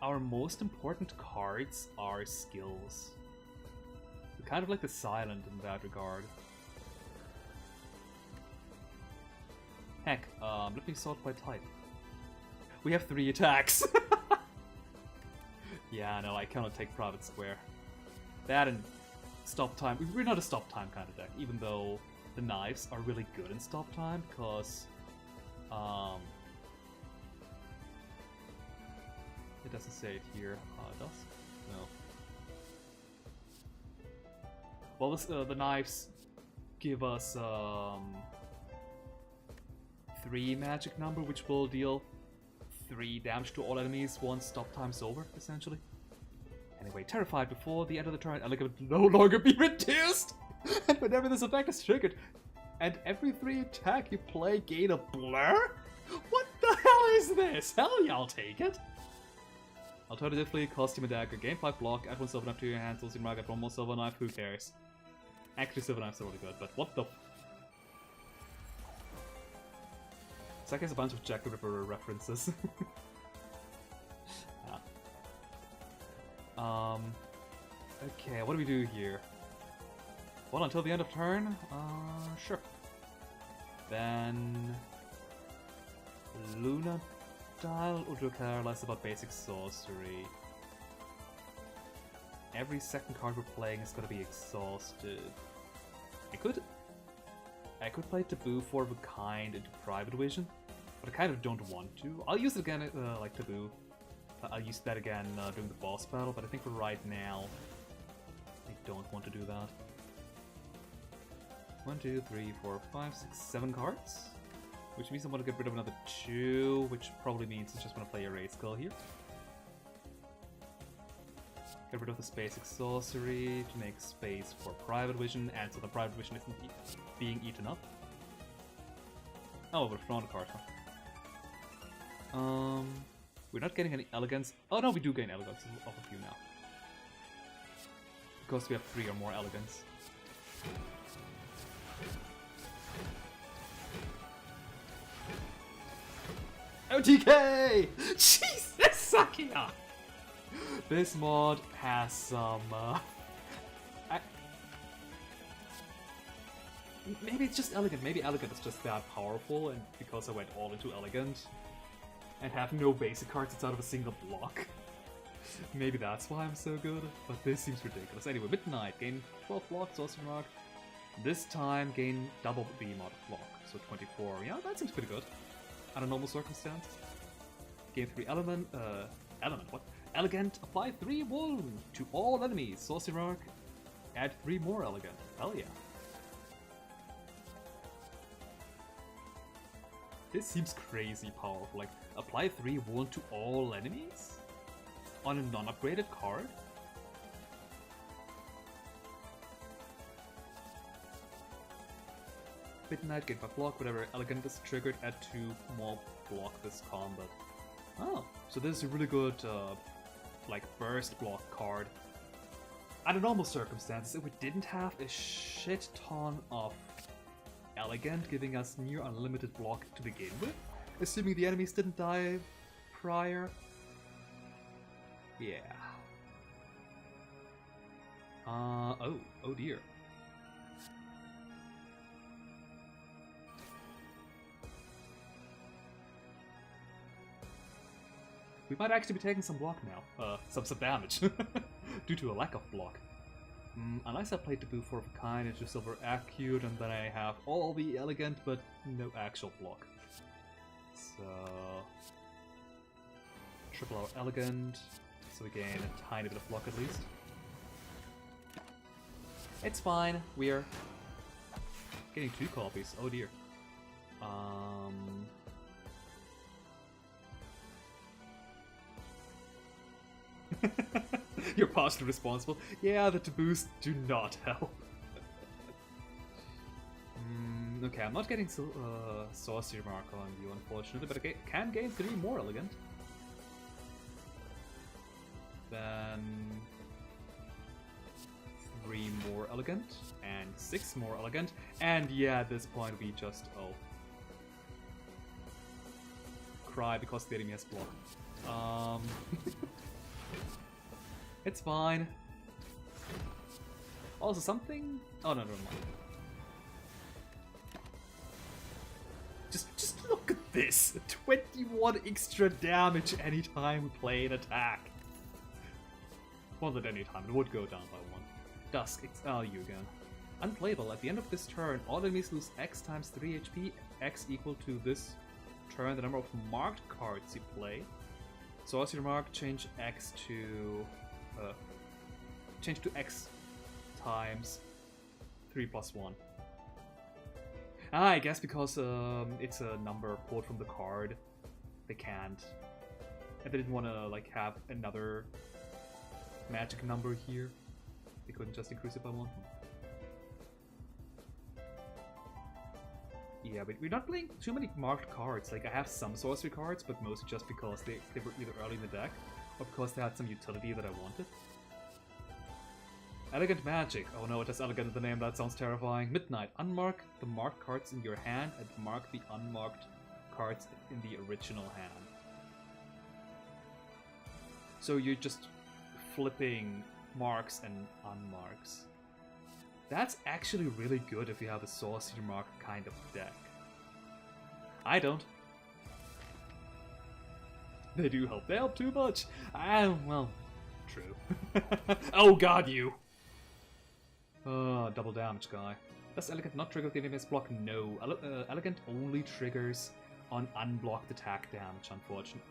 Our most important cards are skills. We're kind of like the Silent in that regard. Heck, let me sort by type. We have 3 attacks. Yeah, no, I cannot take Private Square. That and Stop Time. We're not a Stop Time kind of deck, even though the knives are really good in Stop Time, because it doesn't say it here. It does? No. Well, this, the knives give us 3 magic number, which will deal 3 damage to all enemies once Stop Time's over, essentially. Anyway, terrified before the end of the turn, Elegant will no longer be reduced! And whenever this effect is triggered, and every 3 attack you play gain a blur? What the hell is this? Hell yeah, I'll take it! Alternatively, costume a dagger, gain 5 block, add 1 silver knife to your hand, so you might get 1 more silver knife, who cares? Actually, silver knifes are really good, but what the... Zach has a bunch of Jack the Ripper references. Yeah. Okay, what do we do here? Well, until the end of turn? Sure. Then... Luna Dial or do care less about basic sorcery? Every second card we're playing is gonna be exhausted. I could play Taboo for of a kind into Private Vision, but I kind of don't want to. I'll use it again, like Taboo. I'll use that again during the boss battle, but I think for right now, I don't want to do that. 1, 2, 3, 4, 5, 6, 7 cards. Which means I want to get rid of another 2, which probably means I just want to play a Raid Skull here. Get rid of this basic sorcery to make space for Private Vision, and so the Private Vision isn't being eaten up. Oh, we're throwing a card, huh? We're not getting any elegance. Oh no, we do gain elegance off of you now. Because we have 3 or more elegance. OTK! Jesus, Sakuya! This mod has some, maybe it's just Elegant. Maybe Elegant is just that powerful, and because I went all into Elegant and have no basic cards outside of a single block. Maybe that's why I'm so good, but this seems ridiculous. Anyway, Midnight, gain 12 block, Sorcery Mark. This time, gain double the amount of block, so 24. Yeah, that seems pretty good. Under normal circumstances. Gain 3 element, what? Elegant, apply 3 wound to all enemies. Sorcery Mark, add 3 more Elegant. Hell yeah. This seems crazy powerful. Like, apply 3 wound to all enemies? On a non-upgraded card? Midnight, gain 5 block, whatever Elegant is triggered, add 2 more block this combat. Oh, so this is a really good, like, burst block card. Under normal circumstances, if we didn't have a shit ton of Elegant giving us near unlimited block to begin with, assuming the enemies didn't die prior. Yeah. Oh dear. We might actually be taking some block now. Some damage. Due to a lack of block. Unless I play Taboo for a kind, it's just silver acute, and then I have all the Elegant, but no actual block. So... triple our Elegant, so we gain a tiny bit of block at least. It's fine, we're getting 2 copies, oh dear. You're partially responsible. Yeah, the taboos do not help. Okay, I'm not getting Sorcery Mark on you, unfortunately, but I can gain 3 more Elegant. Then 3 more Elegant, and 6 more Elegant, and yeah, at this point we just, cry because the enemy has block. It's fine. Also something... oh no, never mind. Just look at this! 21 extra damage anytime we play an attack. Well, not anytime, it would go down by 1. Dusk, you again. Unplayable. At the end of this turn, all enemies lose X times 3 HP, X equal to this turn the number of marked cards you play. So as your mark, change X to X times 3 plus 1. I guess because it's a number pulled from the card, they can't. And they didn't want to like have another magic number here. They couldn't just increase it by 1. Yeah, but we're not playing too many marked cards. Like, I have some sorcery cards, but mostly just because they were either early in the deck, or because they had some utility that I wanted. Elegant Magic. Oh no, it has elegant in the name, that sounds terrifying. Midnight. Unmark the marked cards in your hand and mark the unmarked cards in the original hand. So you're just flipping marks and unmarks. That's actually really good if you have a sorcery mark kind of deck. I don't. They do help. They help too much. Well, true. Oh god, you! Double damage guy. Does Elegant not trigger the enemy's block? No. Elegant only triggers on unblocked attack damage, unfortunately.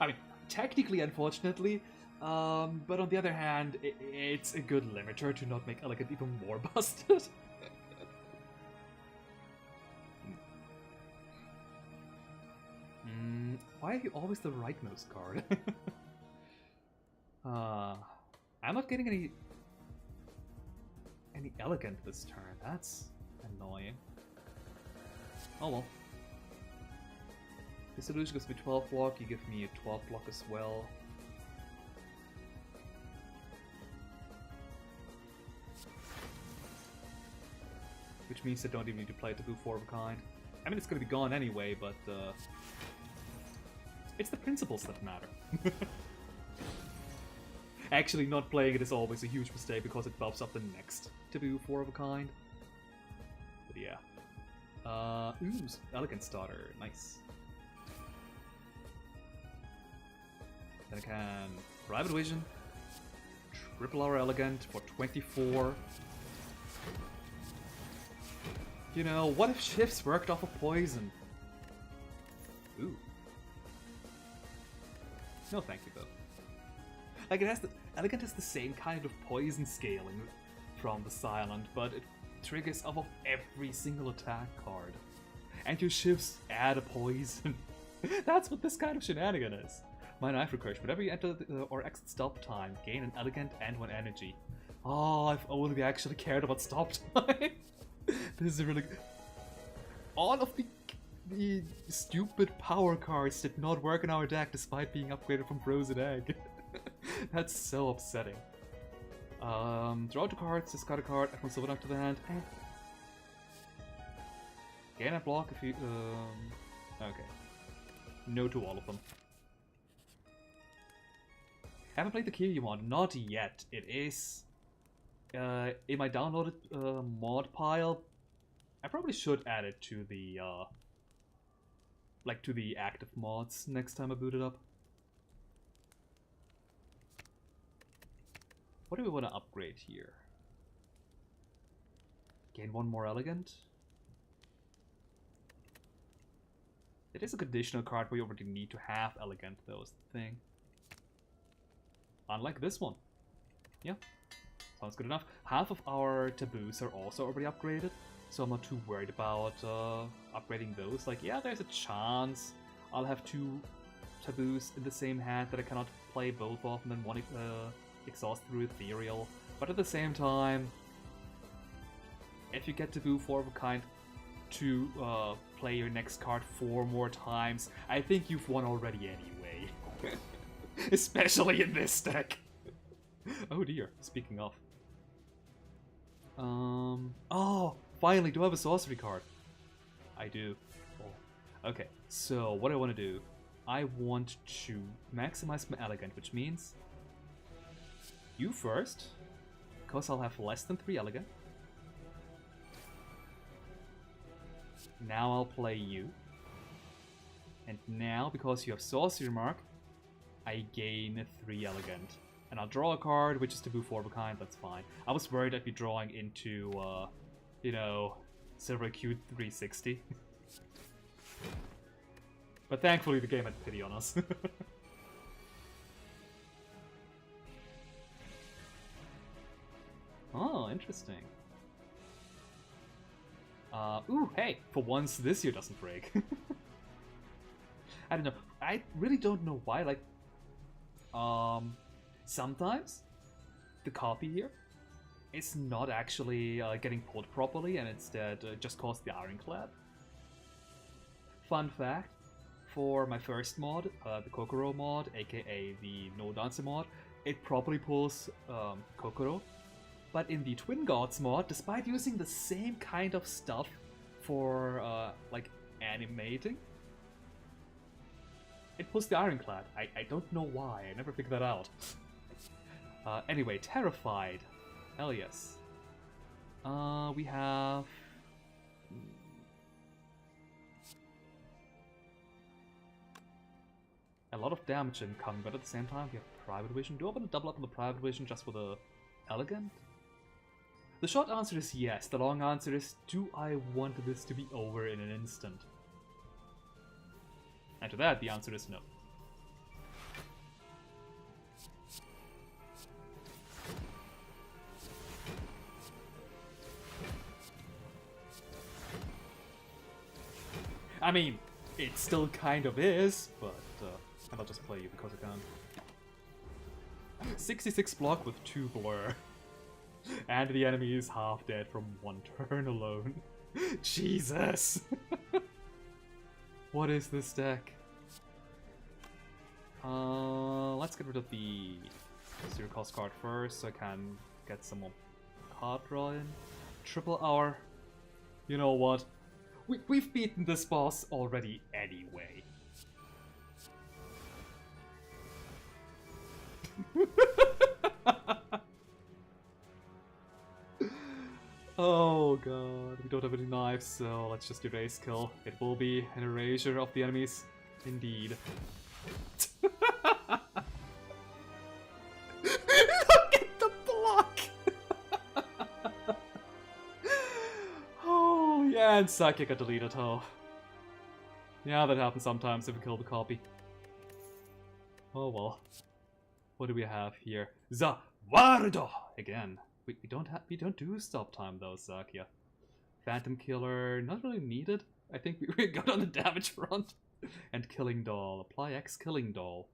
I mean, technically, unfortunately, but on the other hand, it's a good limiter to not make Elegant even more busted. Why are you always the rightmost card? I'm not getting any Elegant this turn. That's annoying. Oh well. This illusion gives me 12 block, you give me a 12 block as well. Which means I don't even need to play Taboo 4 of a kind. I mean, it's gonna be gone anyway, but it's the principles that matter. Actually, not playing it is always a huge mistake because it buffs up the next Taboo 4 of a kind. But yeah. Ooh, Elegant Starter. Nice. Then I can Private Vision, triple our Elegant for 24. You know, what if shifts worked off of poison? Ooh. No thank you, though. Like, Elegant has the same kind of poison scaling from the Silent, but it triggers off of every single attack card. And your shifts add a poison. That's what this kind of shenanigan is. My knife recursion. Whenever you enter or exit stop time, gain an Elegant and 1 energy. Oh, if only we actually cared about stop time. This is really good. All of the stupid power cards did not work in our deck despite being upgraded from Frozen Egg. That's so upsetting. Draw 2 cards, discard a card, add 1 silver knife to the hand. Gain a block if you... okay. No to all of them. Haven't played the Kiryu mod, not yet. It is in my downloaded mod pile. I probably should add it to the like to the active mods next time I boot it up. What do we want to upgrade here? Gain 1 more Elegant. It is a conditional card where you already need to have Elegant, though, is the thing. Unlike this one. Yeah, sounds good enough. Half of our taboos are also already upgraded, so I'm not too worried about upgrading those. Like, yeah, there's a chance I'll have 2 taboos in the same hand that I cannot play both of, and then one exhaust through Ethereal. But at the same time, if you get taboo 4 of a kind to play your next card 4 more times, I think you've won already anyway. Especially in this deck. Oh dear, speaking of. Oh, finally, do I have a sorcery card? I do. Oh. Okay, so what I want to do, I want to maximize my Elegant, which means you first, because I'll have less than 3 Elegant. Now I'll play you. And now, because you have Sorcery Mark, I gain 3 Elegant. And I'll draw a card, which is to move 4 of a kind, that's fine. I was worried I'd be drawing into, you know, Silver Q 360. But thankfully the game had pity on us. Oh, interesting. Ooh, hey! For once, this year doesn't break. I don't know. I really don't know why. Like, sometimes the copy here is not actually getting pulled properly, and instead just calls the Ironclad. Fun fact: for my first mod, the Kokoro mod, aka the No Dancer mod, it properly pulls Kokoro. But in the Twin Gods mod, despite using the same kind of stuff for, like, animating, it pulls the Ironclad. I don't know why, I never figured that out. Anyway, Terrified. Hell yes. We have... a lot of damage incoming, but at the same time we have Private Vision. Do I want to double up on the Private Vision just for the Elegant? The short answer is yes. The long answer is, do I want this to be over in an instant? And to that, the answer is no. I mean, it still kind of is, but I'll just play you because I can. 66 block with 2 blur. And the enemy is half dead from 1 turn alone. Jesus! What is this deck? Let's get rid of the zero cost card first so I can get some more card draw in. Triple hour. You know what? We've beaten this boss already anyway. Oh god, we don't have any knives, so let's just erase kill. It will be an erasure of the enemies. Indeed. Look at the block! Oh yeah, and Sakuya got deleted, oh. Yeah, that happens sometimes if we kill the copy. Oh well. What do we have here? Zawardo! Again. We don't do stop time though, Sakuya. Phantom Killer, not really needed. I think we're good on the damage front. And Killing Doll. Apply X Killing Doll.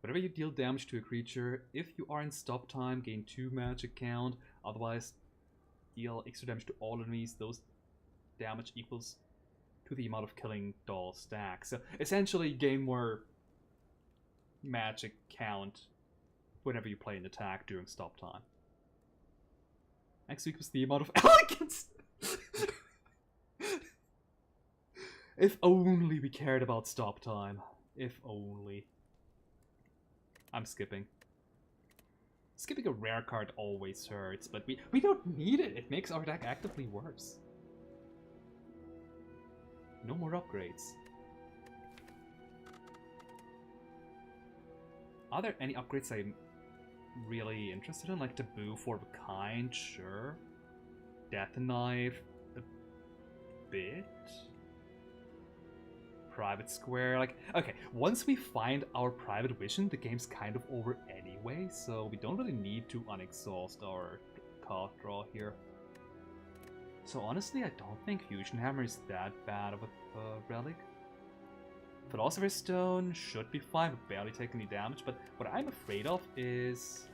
Whenever you deal damage to a creature, if you are in stop time, gain 2 magic count. Otherwise, deal extra damage to all enemies. Those damage equals to the amount of Killing Doll stack. So essentially, gain more magic count whenever you play an attack during stop time. X equals the amount of elegance! If only we cared about stop time. If only. I'm skipping. Skipping a rare card always hurts, but we don't need it. It makes our deck actively worse. No more upgrades. Are there any upgrades I'm really interested in? Like Taboo, 4 of a kind, sure. Death Knife, a bit. Private Square, like, okay, once we find our Private Vision, the game's kind of over anyway, so we don't really need to unexhaust our card draw here. So honestly, I don't think Fusion Hammer is that bad of a relic. Philosopher's Stone should be fine, but barely take any damage, but what I'm afraid of is,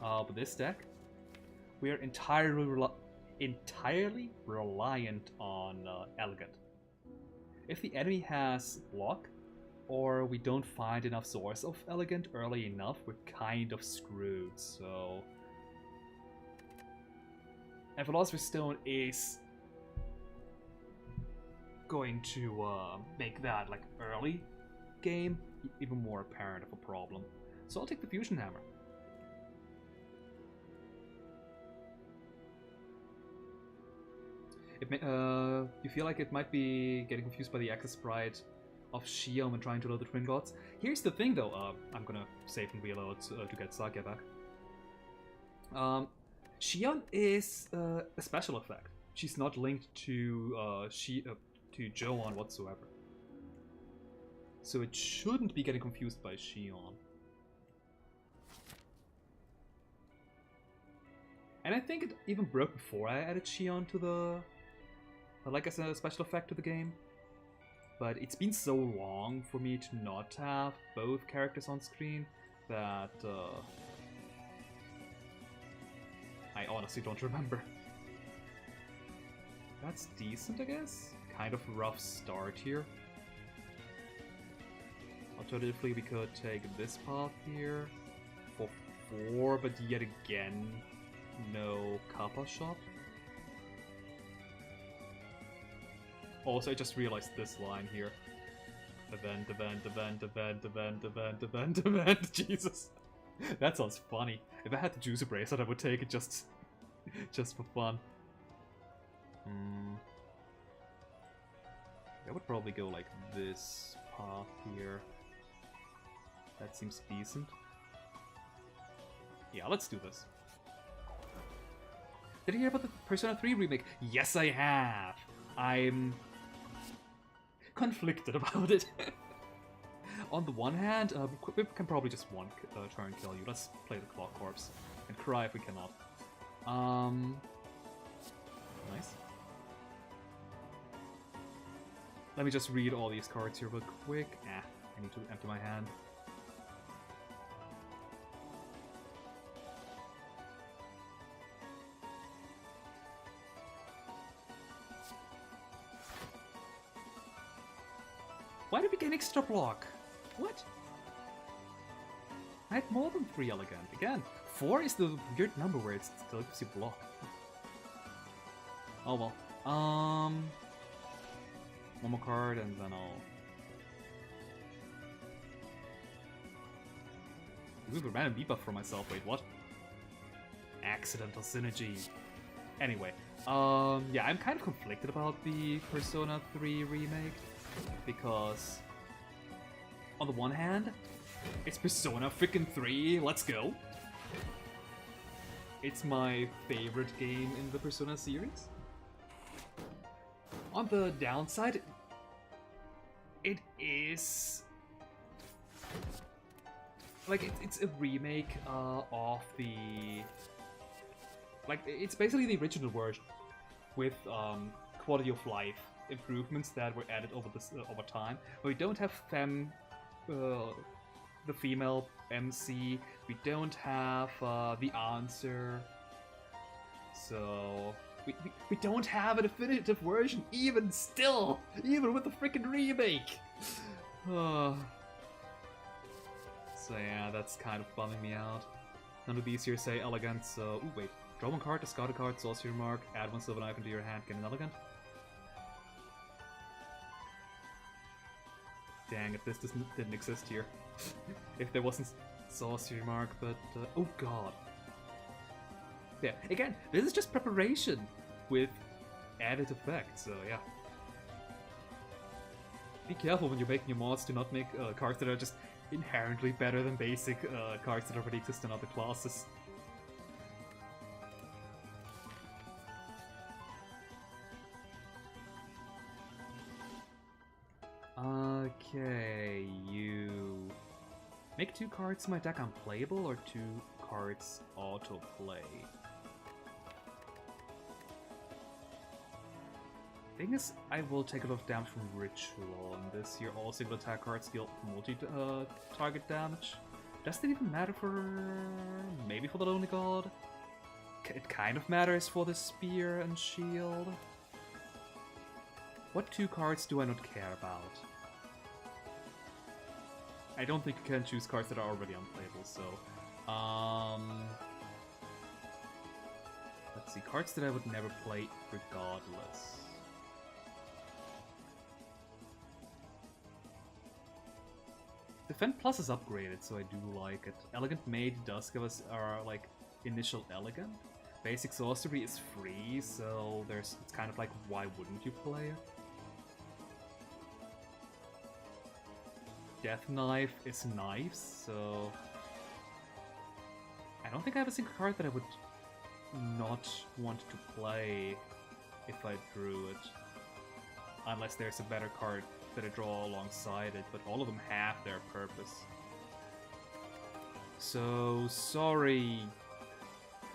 with this deck, we are entirely reliant on Elegant. If the enemy has block, or we don't find enough source of Elegant early enough, we're kind of screwed, so... And Philosopher's Stone is going to make that, like, early game even more apparent of a problem. So I'll take the Fusion Hammer. You feel like it might be getting confused by the access sprite of Shion when trying to load the Twin Gods. Here's the thing though, I'm gonna save and reload to get Sakuya back. Shion is a special effect. She's not linked to Joan whatsoever. So it shouldn't be getting confused by Shion. And I think it even broke before I added Shion to the... like as a special effect to the game. But it's been so long for me to not have both characters on screen that I honestly don't remember. That's decent, I guess. Kind of rough start here. Alternatively, we could take this path here for 4, but yet again, no Kappa shop. Also, I just realized this line here. Event. Jesus. That sounds funny. If I had the Juicer bracelet, I would take it just for fun. I would probably go like this path here. That seems decent. Yeah, let's do this. Did you hear about the Persona 3 remake? Yes, I have! I'm conflicted about it. On the one hand, we can probably just try and kill you. Let's play the Clock Corpse and cry if we cannot. Nice. Let me just read all these cards here real quick. I need to empty my hand. Why did we get extra block? What? I had more than 3 elegant. Again, 4 is the weird number where it still gives you block. Oh well. One more card and then I'll... Ooh, a random debuff for myself. Wait, what? Accidental synergy. Anyway, yeah, I'm kind of conflicted about the Persona 3 remake. Because, on the one hand, it's Persona freaking 3, let's go! It's my favorite game in the Persona series. On the downside, it is... like, it's a remake of the... like, it's basically the original version with quality of life improvements that were added over time. But we don't have the female MC. We don't have the answer. So we don't have a definitive version, even still, even with the freaking remake. So yeah, that's kind of bumming me out. None of these here say elegant. So ooh, wait, draw 1 card, discard a card, sorcery mark, add 1 silver knife into your hand, get an elegant. Dang, if this didn't exist here. If there wasn't sorcery mark, but oh god. Yeah, again, this is just preparation with added effects, so yeah. Be careful when you're making your mods to not make cards that are just inherently better than basic cards that already exist in other classes. Okay, you make 2 cards in my deck unplayable or 2 cards autoplay. Thing is, I will take a lot of damage from Ritual, and this here all single attack cards deal multi-target damage. Does that even matter for... maybe for the Lonely God? It kind of matters for the Spear and Shield. What 2 cards do I not care about? I don't think you can choose cards that are already unplayable, so... let's see, cards that I would never play regardless. Defend Plus is upgraded, so I do like it. Elegant Maid does give us our, like, initial Elegant. Basic sorcery is free, so it's kind of like, why wouldn't you play it? Death Knife is nice, so I don't think I have a single card that I would not want to play if I drew it. Unless there's a better card that I draw alongside it, but all of them have their purpose. So, sorry.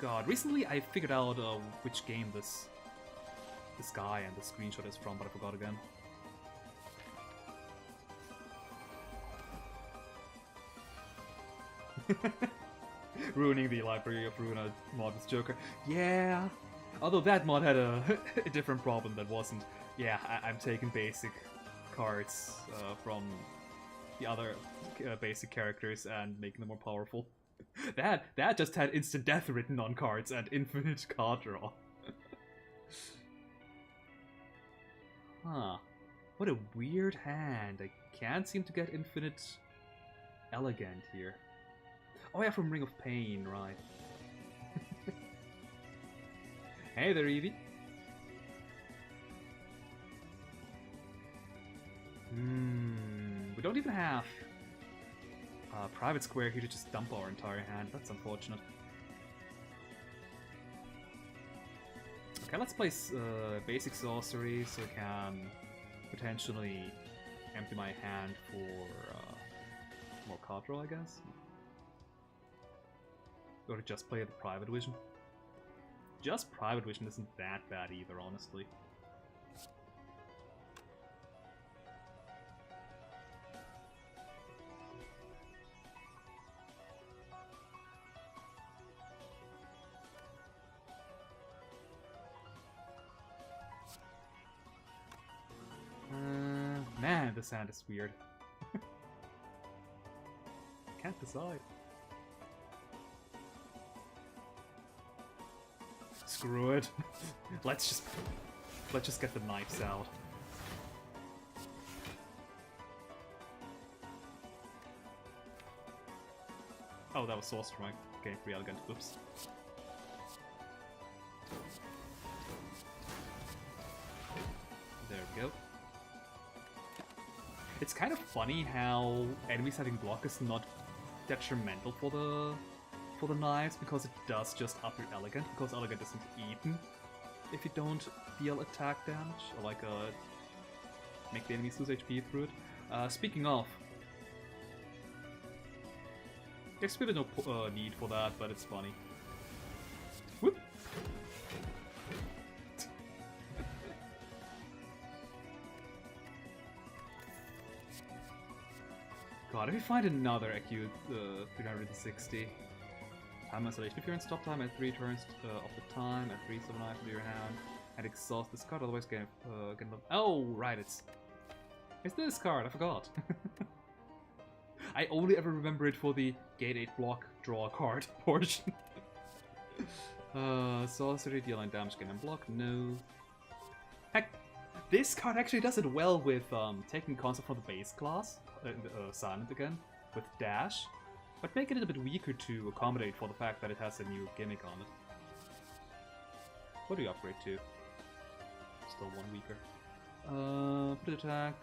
God, recently I figured out which game this guy and the screenshot is from, but I forgot again. Ruining the library of Runa mod with Joker. Yeah! Although that mod had a different problem that wasn't, yeah, I'm taking basic cards from the other basic characters and making them more powerful. That just had instant death written on cards and infinite card draw. Huh. What a weird hand. I can't seem to get infinite elegant here. Oh yeah, from Ring of Pain, right. Hey there, Evie. We don't even have Private Square here to just dump our entire hand. That's unfortunate. Okay, let's play basic sorcery so I can potentially empty my hand for more card draw, I guess. Or to just play the Private Vision. Just Private Vision isn't that bad either, honestly. Man, this hand is weird. Can't decide. Screw it. Let's just get the knives out. Oh, that was Sorcerer, my game free elegant. Oops. There we go. It's kind of funny how enemies having block is not detrimental for the knives, because it does just up your elegant, because elegant isn't eaten if you don't deal attack damage, or like make the enemies lose HP through it. Speaking of, there's really no need for that, but it's funny. Whoop! God, if we find another acute 360. Time isolation. If you're in stop time at 3 turns of the time, at 3 summon items to your hand, and exhaust this card, otherwise get oh, right, it's this card, I forgot. I only ever remember it for the Gate 8 block draw card portion. Sorcery, deal 9 damage, gain and block, no. Heck, this card actually does it well with taking concept from the base class, Silent again, with Dash. But making it a bit weaker to accommodate for the fact that it has a new gimmick on it. What do we upgrade to? Still one weaker. Put attack.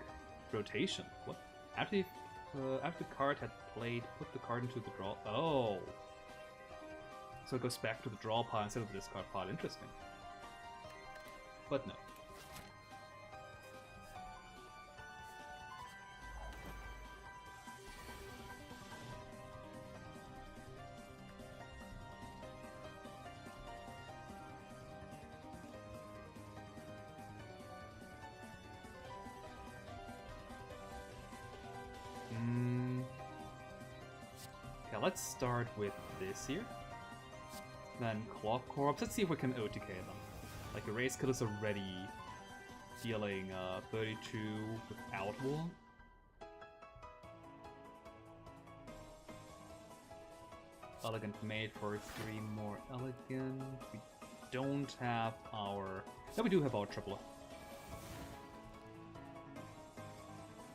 Rotation. What? After the card had played, put the card into the draw. Oh! So it goes back to the draw pile instead of the discard pile. Interesting. But no. Let's start with this here. Then Clock Corpse. Let's see if we can OTK them. Like, Erase Kill is already dealing 32 without Wool. Elegant made for 3 more elegant. We don't have our... No, we do have our triple.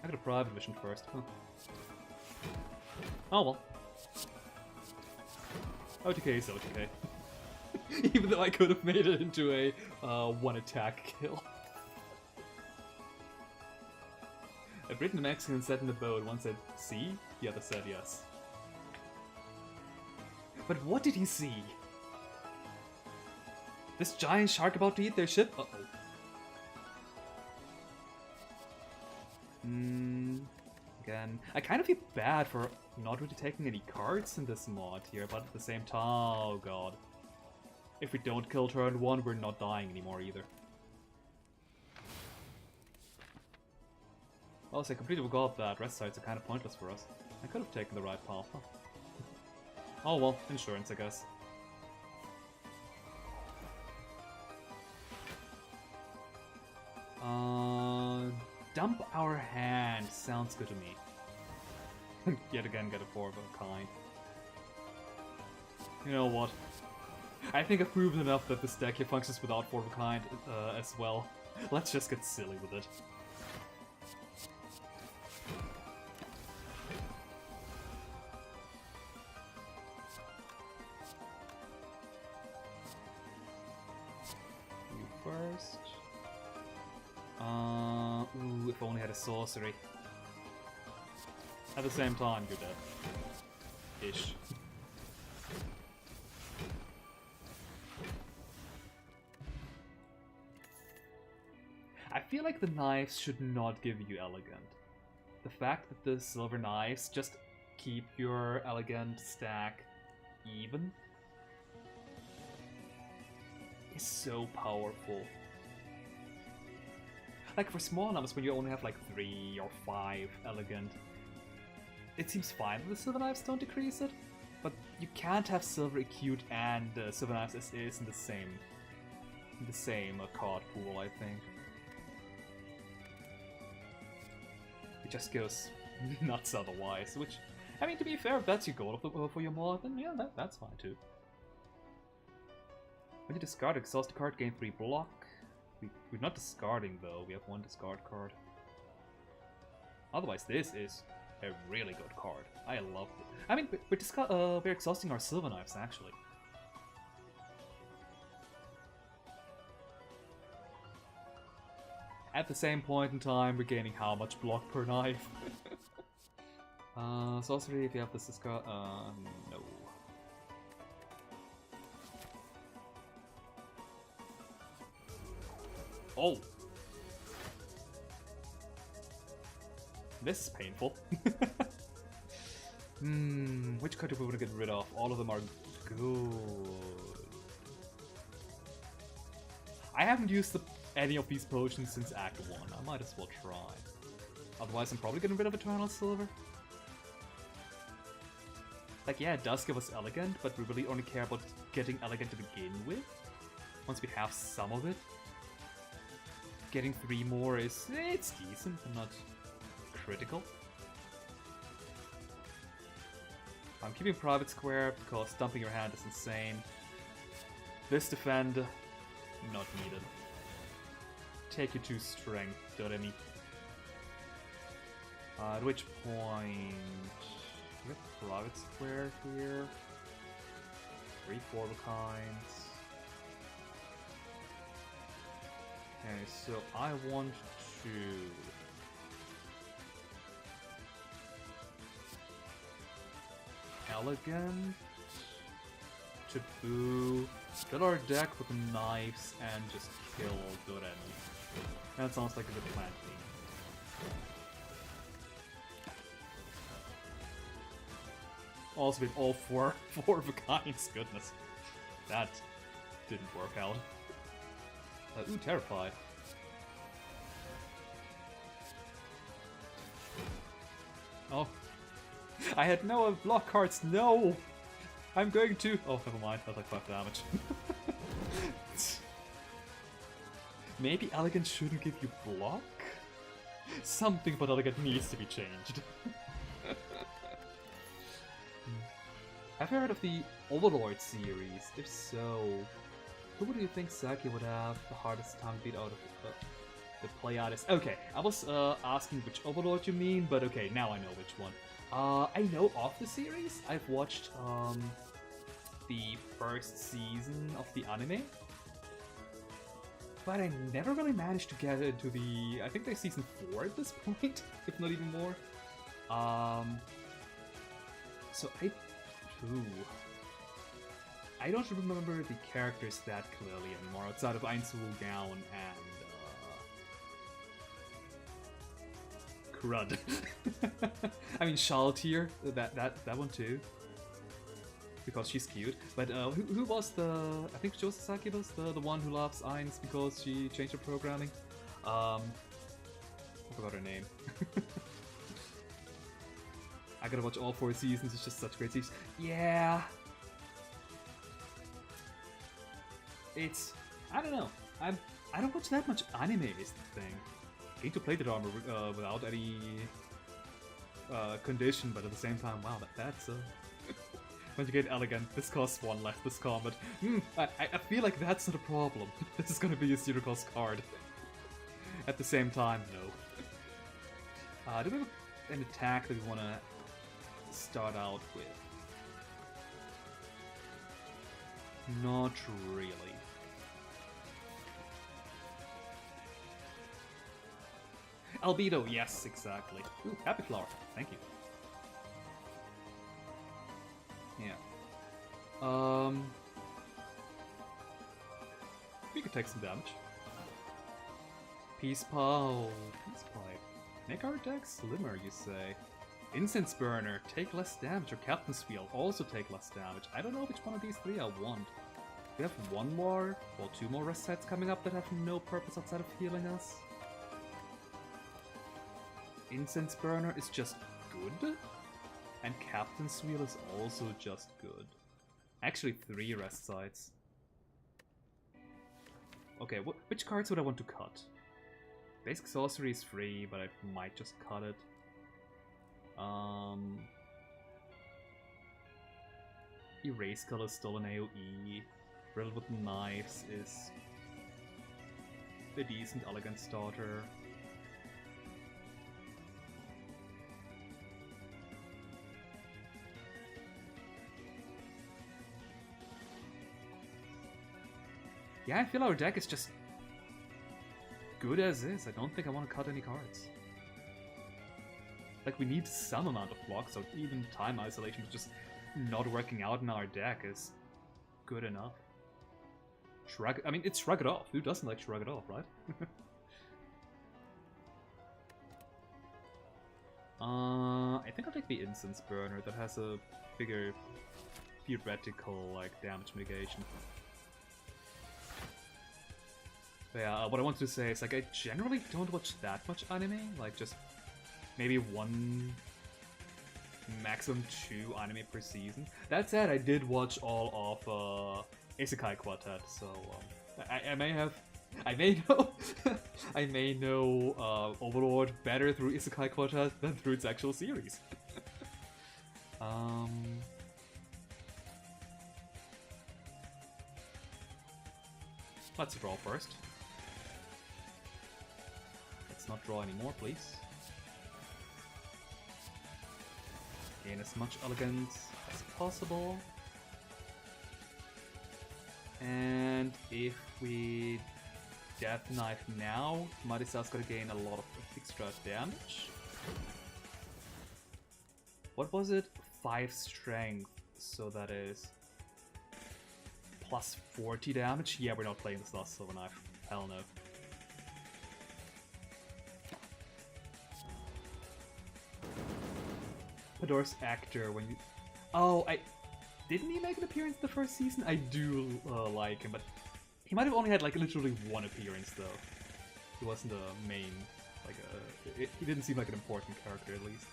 I got a Private Vision first, huh? Oh well. OTK is OTK. Even though I could have made it into a one attack kill. I've written the Mexican said in the boat. One said see, the other said yes. But what did he see? This giant shark about to eat their ship? Uh-oh. Again, I kind of feel bad for not really taking any cards in this mod here, but at the same time, oh god. If we don't kill turn 1, we're not dying anymore either. Also, I completely forgot that rest sites are kind of pointless for us. I could have taken the right path, huh? Oh well, insurance, I guess. Dump our hand. Sounds good to me. Yet again, get a 4 of a kind. You know what? I think I've proven enough that this deck here functions without 4 of a kind as well. Let's just get silly with it. You first. Ooh, if I only had a sorcery. At the same time, you're dead. Ish. I feel like the knives should not give you elegant. The fact that the silver knives just keep your elegant stack even is so powerful. Like for small numbers, when you only have like 3 or 5 elegant, it seems fine that the silver knives don't decrease it, but you can't have silver acute and silver knives as is in the same card pool, I think. It just goes nuts otherwise, which, I mean, to be fair, if that's your goal for your mod, then yeah, that's fine too. When you discard exhaust card, gain 3 block. We're not discarding though, we have 1 discard card. Otherwise, this is a really good card. I love it. I mean, we're exhausting our silver knives actually. At the same point in time, we're gaining how much block per knife? Sorcery, if you have this discard, no. Oh! This is painful. Which card do we want to get rid of? All of them are good. I haven't used any of these potions since Act 1. I might as well try. Otherwise, I'm probably getting rid of Eternal Silver. Like, yeah, it does give us Elegant, but we really only care about getting Elegant to begin with. Once we have some of it. Getting 3 more it's decent, but not critical. I'm keeping Private Square because dumping your hand is insane. This defend, not needed. Take your 2 strength, Doremi. At which point... we have Private Square here. 3 4 of a kinds. Okay, so I want to... Elegant... Taboo... Fill our deck with knives and just kill Doremi. That sounds like a good plan to me. Also with all 4 of a kinds, goodness. That didn't work out. Ooh, terrified. Oh. I had no block cards, no! I'm going to... oh, never mind, that's like 5 damage. Maybe Elegant shouldn't give you block? Something about Elegant needs to be changed. Have you heard of the Overlord series? If so, who would you think Sakuya would have the hardest time to beat out of the Pleiades? Okay, I was asking which Overlord you mean, but okay, now I know which one. I know of the series. I've watched the first season of the anime, but I never really managed to get into the... I think they're season 4 at this point, if not even more. So I don't remember the characters that clearly anymore, outside of Einzel, Gown, and Crud. I mean, Shaltier, that one too, because she's cute. But who was the? I think Jo Sasaki was the one who loves Ainz because she changed her programming. I forgot her name. I gotta watch all 4 seasons. It's just such great seasons. Yeah. It's... I don't know. I don't watch that much anime is the thing. I hate to play the drama without any condition, but at the same time, wow, that's when you get elegant, this costs 1 left this combat. I feel like that's not a problem. This is gonna be a 0 cost card. At the same time, no. Do we have an attack that we wanna start out with? Not really. Albedo, yes, exactly. Ooh, Happy Flower, thank you. Yeah. We could take some damage. Peace Pipe. Make our deck slimmer, you say. Incense Burner, take less damage, or Captain's Wheel, also take less damage. I don't know which one of these 3 I want. We have 1 more, or 2 more rest sets coming up that have no purpose outside of healing us. Incense Burner is just good, and Captain's Wheel is also just good. Actually, 3 rest sites. Okay, which cards would I want to cut? Basic Sorcery is free, but I might just cut it. Erase Color is still an AoE. Riddle with Knives is a decent elegant starter. Yeah, I feel our deck is just good as is. I don't think I want to cut any cards. Like, we need some amount of block, so even Time Isolation is just not working out in our deck is good enough. Shrug... I mean, it's Shrug It Off. Who doesn't like Shrug It Off, right? I think I'll take the Incense Burner. That has a bigger theoretical, like, damage mitigation. But yeah, what I wanted to say is, like, I generally don't watch that much anime. Like, just maybe 1, maximum 2 anime per season. That said, I did watch all of Isekai Quartet, so I may know I may know Overlord better through Isekai Quartet than through its actual series. Let's draw first. Let's not draw anymore, please. Gain as much elegance as possible. And if we Death Knife now, Marisa's gonna gain a lot of extra damage. What was it? 5 strength, so that is plus 40 damage? Yeah, we're not playing this last Silver Knife. Hell no. Pador's actor, when you... Oh, didn't he make an appearance in the first season? I do like him, but he might have only had like literally 1 appearance though. He wasn't a main, like he didn't seem like an important character at least.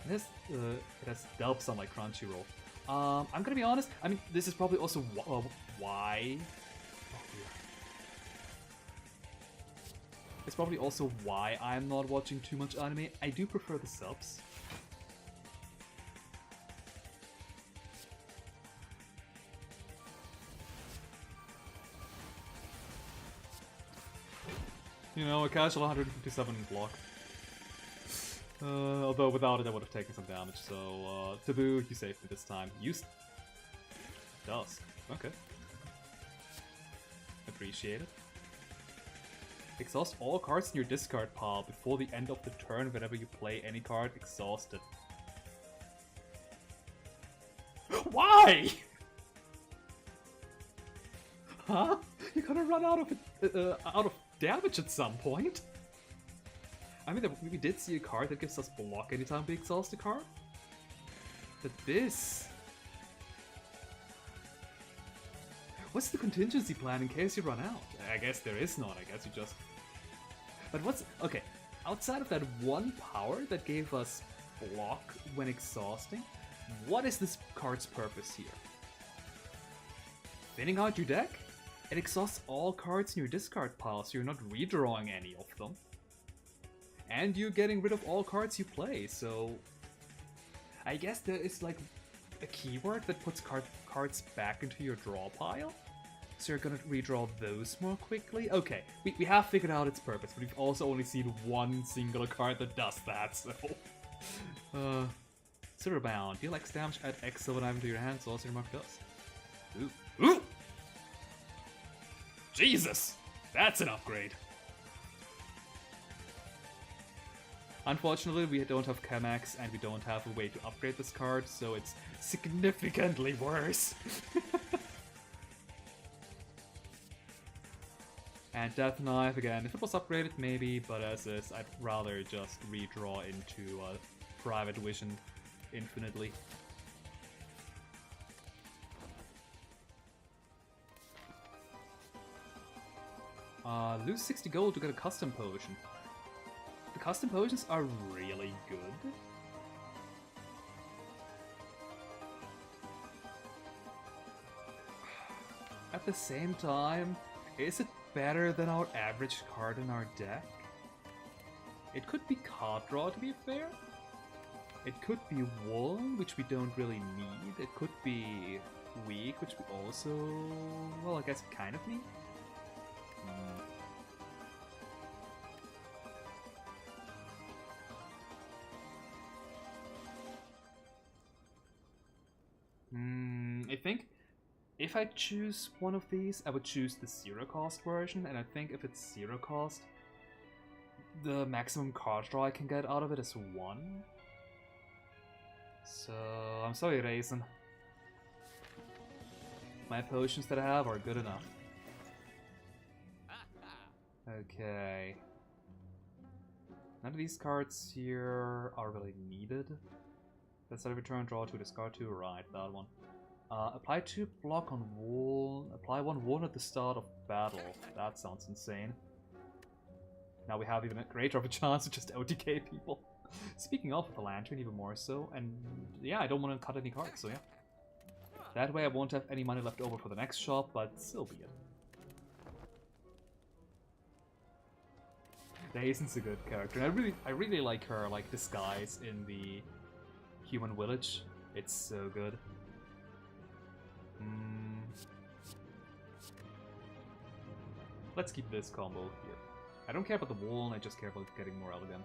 It has Delps on like Crunchyroll. I'm gonna be honest, I mean, this is probably also why... It's probably also why I'm not watching too much anime. I do prefer the subs. You know, a casual 157 block. Although without it I would have taken some damage, so Taboo, you saved me this time. Use Dusk. Okay. Appreciate it. Exhaust all cards in your discard pile before the end of the turn whenever you play any card exhausted. Why? Huh? You're gonna run out of damage at some point. I mean, we did see a card that gives us block anytime we exhaust a card. But this... What's the contingency plan in case you run out? I guess there is none, I guess you just... But what's... Okay, outside of that one power that gave us block when exhausting, what is this card's purpose here? Thinning out your deck? It exhausts all cards in your discard pile, so you're not redrawing any of them. And you're getting rid of all cards you play, so... I guess there is like a keyword that puts cards back into your draw pile? So you're gonna redraw those more quickly? Okay, we have figured out its purpose, but we've also only seen one singular card that does that, so... Silver Bound. Deal X damage, add X silver item to your hand, so also your mark does. Ooh. Ooh! Jesus! That's an upgrade! Unfortunately, we don't have Chemax and we don't have a way to upgrade this card, so it's significantly worse. And Death Knife, again, if it was upgraded maybe, but as is, I'd rather just redraw into Private Vision infinitely. Lose 60 gold to get a custom potion. The custom potions are really good. At the same time, is it better than our average card in our deck? It could be card draw, to be fair. It could be wool, which we don't really need. It could be weak, which we also... well, I guess kind of need. I think if I choose one of these, I would choose the zero cost version, and I think if it's zero cost, the maximum card draw I can get out of it is 1. So, I'm sorry, Raisin. My potions that I have are good enough. Okay. None of these cards here are really needed. Let's return, draw 2, discard 2, right, that one. Apply 2 block on wool. Apply 1 wound at the start of battle. That sounds insane. Now we have even a greater of a chance to just OTK people. Speaking of the lantern, even more so. And yeah, I don't want to cut any cards, so yeah. That way I won't have any money left over for the next shop, but so be it. Raisin's a good character. And I really like her like disguise in the Human Village. It's so good. Let's keep this combo here. I don't care about the wool, I just care about getting more elegant.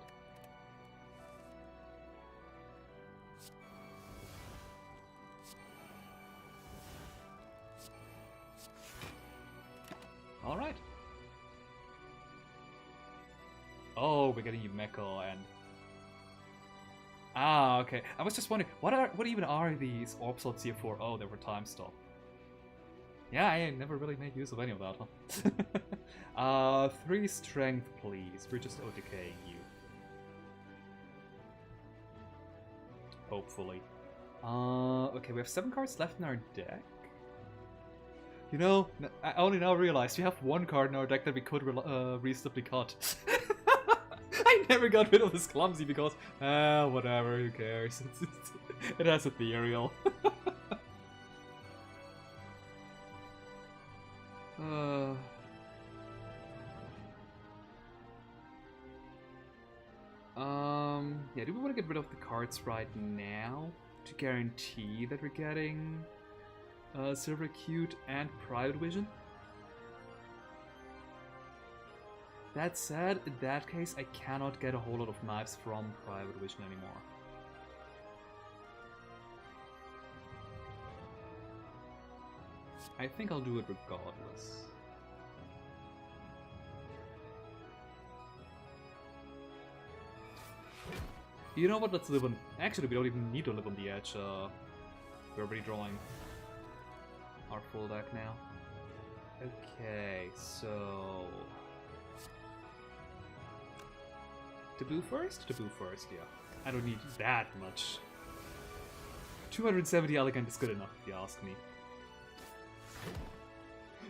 Alright. Oh, we're getting Yumeko and... Ah, okay. I was just wondering, what even are these orb slots here for? Oh, they were time stop. Yeah, I never really made use of any of that, huh? 3 strength, please. We're just OTKing you. Hopefully. Okay, we have 7 cards left in our deck. You know, I only now realized we have 1 card in our deck that we could reasonably cut. I never got rid of this clumsy because, whatever, who cares? It has ethereal. Yeah, do we want to get rid of the cards right now to guarantee that we're getting Silver Cute and Private Vision? That said, in that case, I cannot get a whole lot of knives from Private Vision anymore. I think I'll do it regardless. You know what, let's live on... Actually, we don't even need to live on the edge. We're already drawing our full deck now. Okay, so... Taboo first? Taboo first, yeah. I don't need that much. 270 elegant is good enough, if you ask me.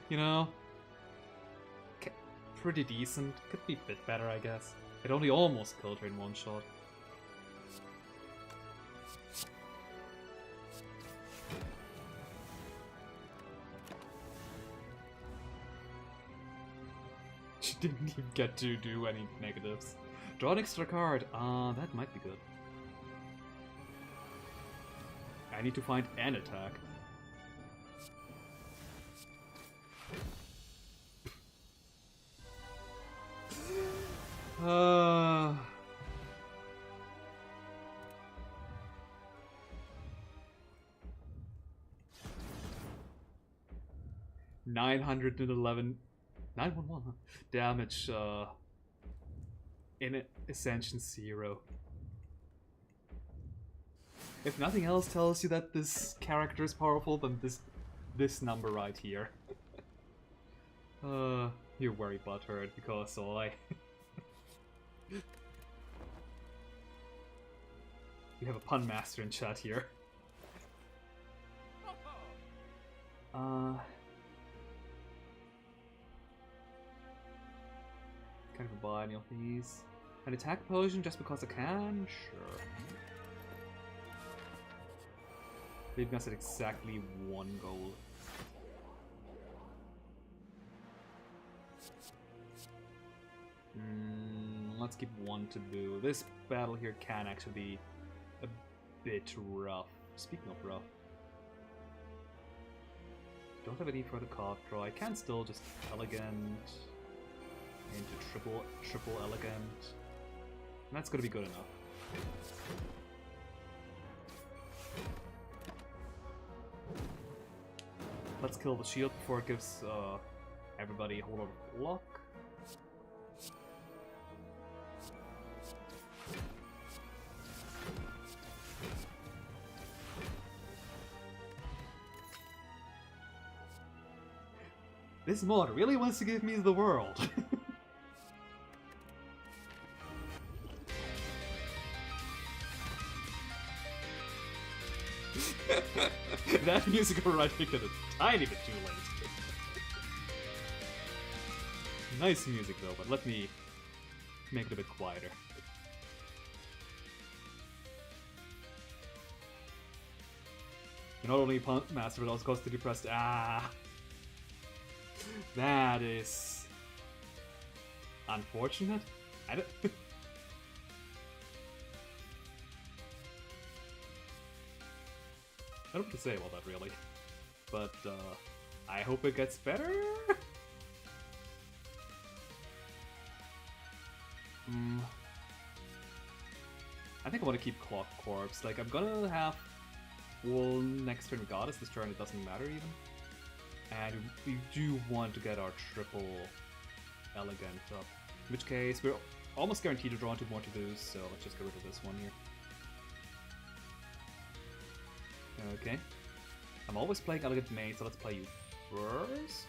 You know, pretty decent. Could be a bit better, I guess. It only almost killed her in one shot. She didn't even get to do any negatives. Draw an extra card. That might be good. I need to find an attack. $911 huh? Damage in Ascension 0. If nothing else tells you that this character is powerful, then this number right here. You're very butthurt because I... You have a pun master in chat here. Can't even buy any of these. An attack potion just because I can? Sure. Leaving us at exactly 1 goal. Let's keep 1 taboo. This battle here can actually be a bit rough. Speaking of rough. Don't have any further card draw. I can still just elegant into triple elegant. And that's gonna be good enough. Let's kill the shield before it gives everybody a whole lot of luck. This mod really wants to give me the world. That music override picked it a tiny bit too late. Nice music though, but let me make it a bit quieter. You're not only Punt Master, but also goes to depressed. That is unfortunate. I don't. I don't know what to say about that really, but I hope it gets better. I think I want to keep Clock Corpse. Like I'm gonna have well next turn regardless. This turn it doesn't matter even. And we do want to get our triple elegant up. In which case, we're almost guaranteed to draw into more taboos, so let's just get rid of this one here. Okay. I'm always playing elegant maid, so let's play you first.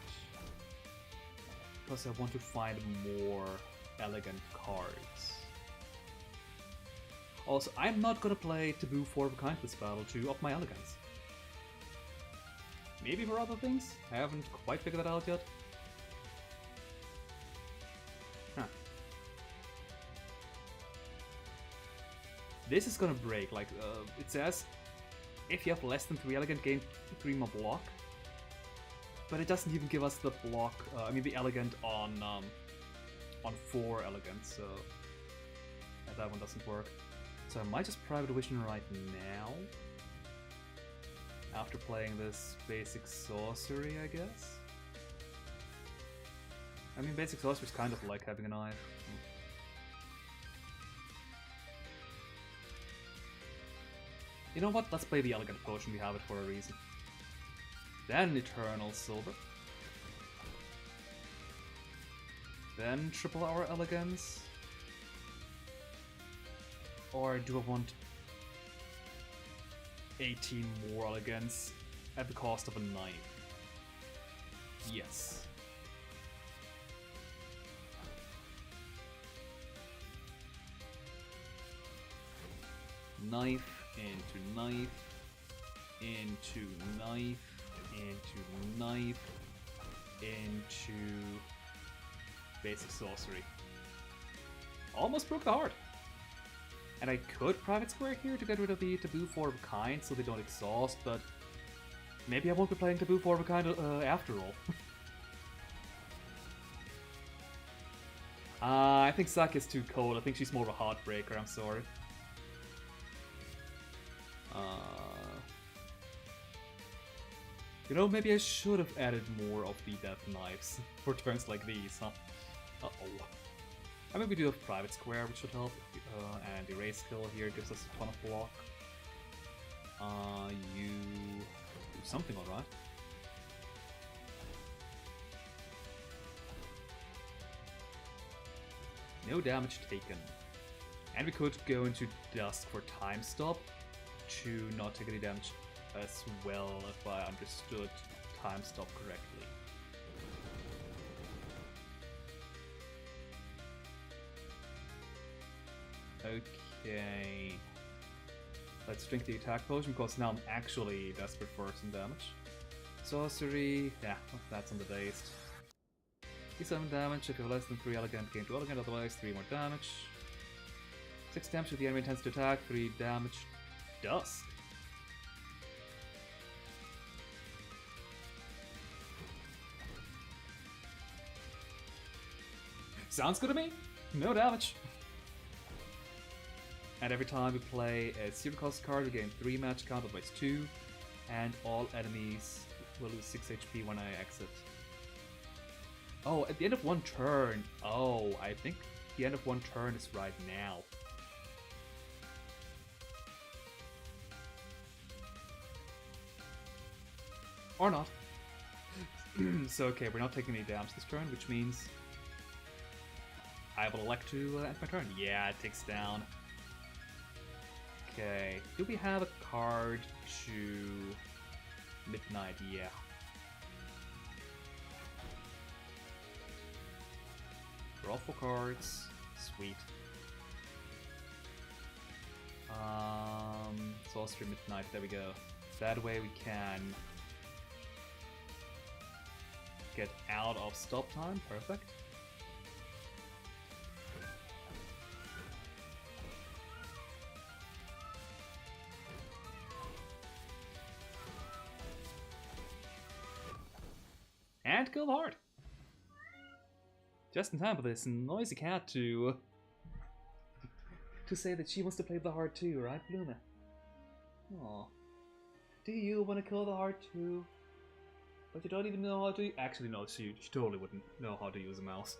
Because I want to find more elegant cards. Also, I'm not gonna play Taboo 4 of a Kind this battle to up my elegance. Maybe for other things? I haven't quite figured that out yet. Huh. This is gonna break, like, it says if you have less than 3 elegant, gain 3 more block. But it doesn't even give us the block, the elegant on 4 elegant, so that one doesn't work. So I might just Private Vision right now. After playing this basic sorcery, I guess. I mean, basic sorcery is kind of like having a knife. You know what? Let's play the Elegant Potion, we have it for a reason. Then Eternal Silver. Then triple our Elegance. Or do I want 18 more Elegance at the cost of a knife? Yes. Knife, into knife, into knife, into knife, into basic sorcery. Almost broke the heart. And I could private square here to get rid of the taboo form of kind so they don't exhaust, but maybe I won't be playing taboo form of kind after all. I think Sakuya's too cold. I think she's more of a heartbreaker, I'm sorry. You know, maybe I should have added more of the death knives for turns like these, huh? Uh-oh. I mean, we do have private square, which should help, and erase skill here gives us a ton of block. You do something alright. No damage taken. And we could go into Dusk for time stop to not take any damage as well, if I understood time stop correctly. Okay. Let's drink the attack potion because now I'm actually desperate for some damage. Sorcery, yeah, that's on the dazed. 7 damage, if you have less than 3 elegant, gain 2 elegant, otherwise 3 more damage. 6 damage if the enemy intends to attack, 3 damage. Dusk. Sounds good to me. No damage. And every time we play a 0 cost card, we gain 3 match count, otherwise 2. And all enemies will lose 6 HP when I exit. Oh, at the end of one turn. Oh, I think the end of one turn is right now. Or not. So, okay, we're not taking any damage this turn, which means I will elect to end my turn. Yeah, it takes down. Okay, do we have a card to Midnight? Yeah. Draw 4 cards. Sweet. Sorcery Midnight, there we go. That way we can get out of stop time. Perfect. And kill the heart. Just in time for this noisy cat to say that she wants to play the heart too, right, Bluma? Aw. Do you want to kill the heart too? But you don't even know how to... Actually, no, she totally wouldn't know how to use a mouse.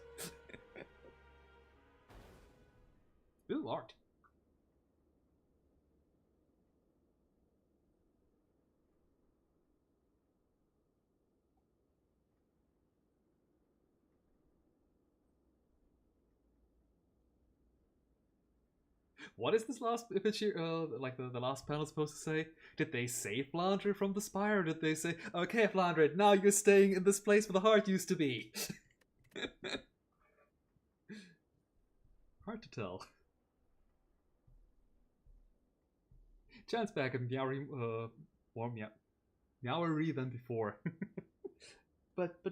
Ooh, art. What is this last picture, like the last panel supposed to say? Did they save Flandre from the Spire, or did they say, okay, Flandre, now you're staying in this place where the heart used to be? Hard to tell. Chance back and more meowery than before. but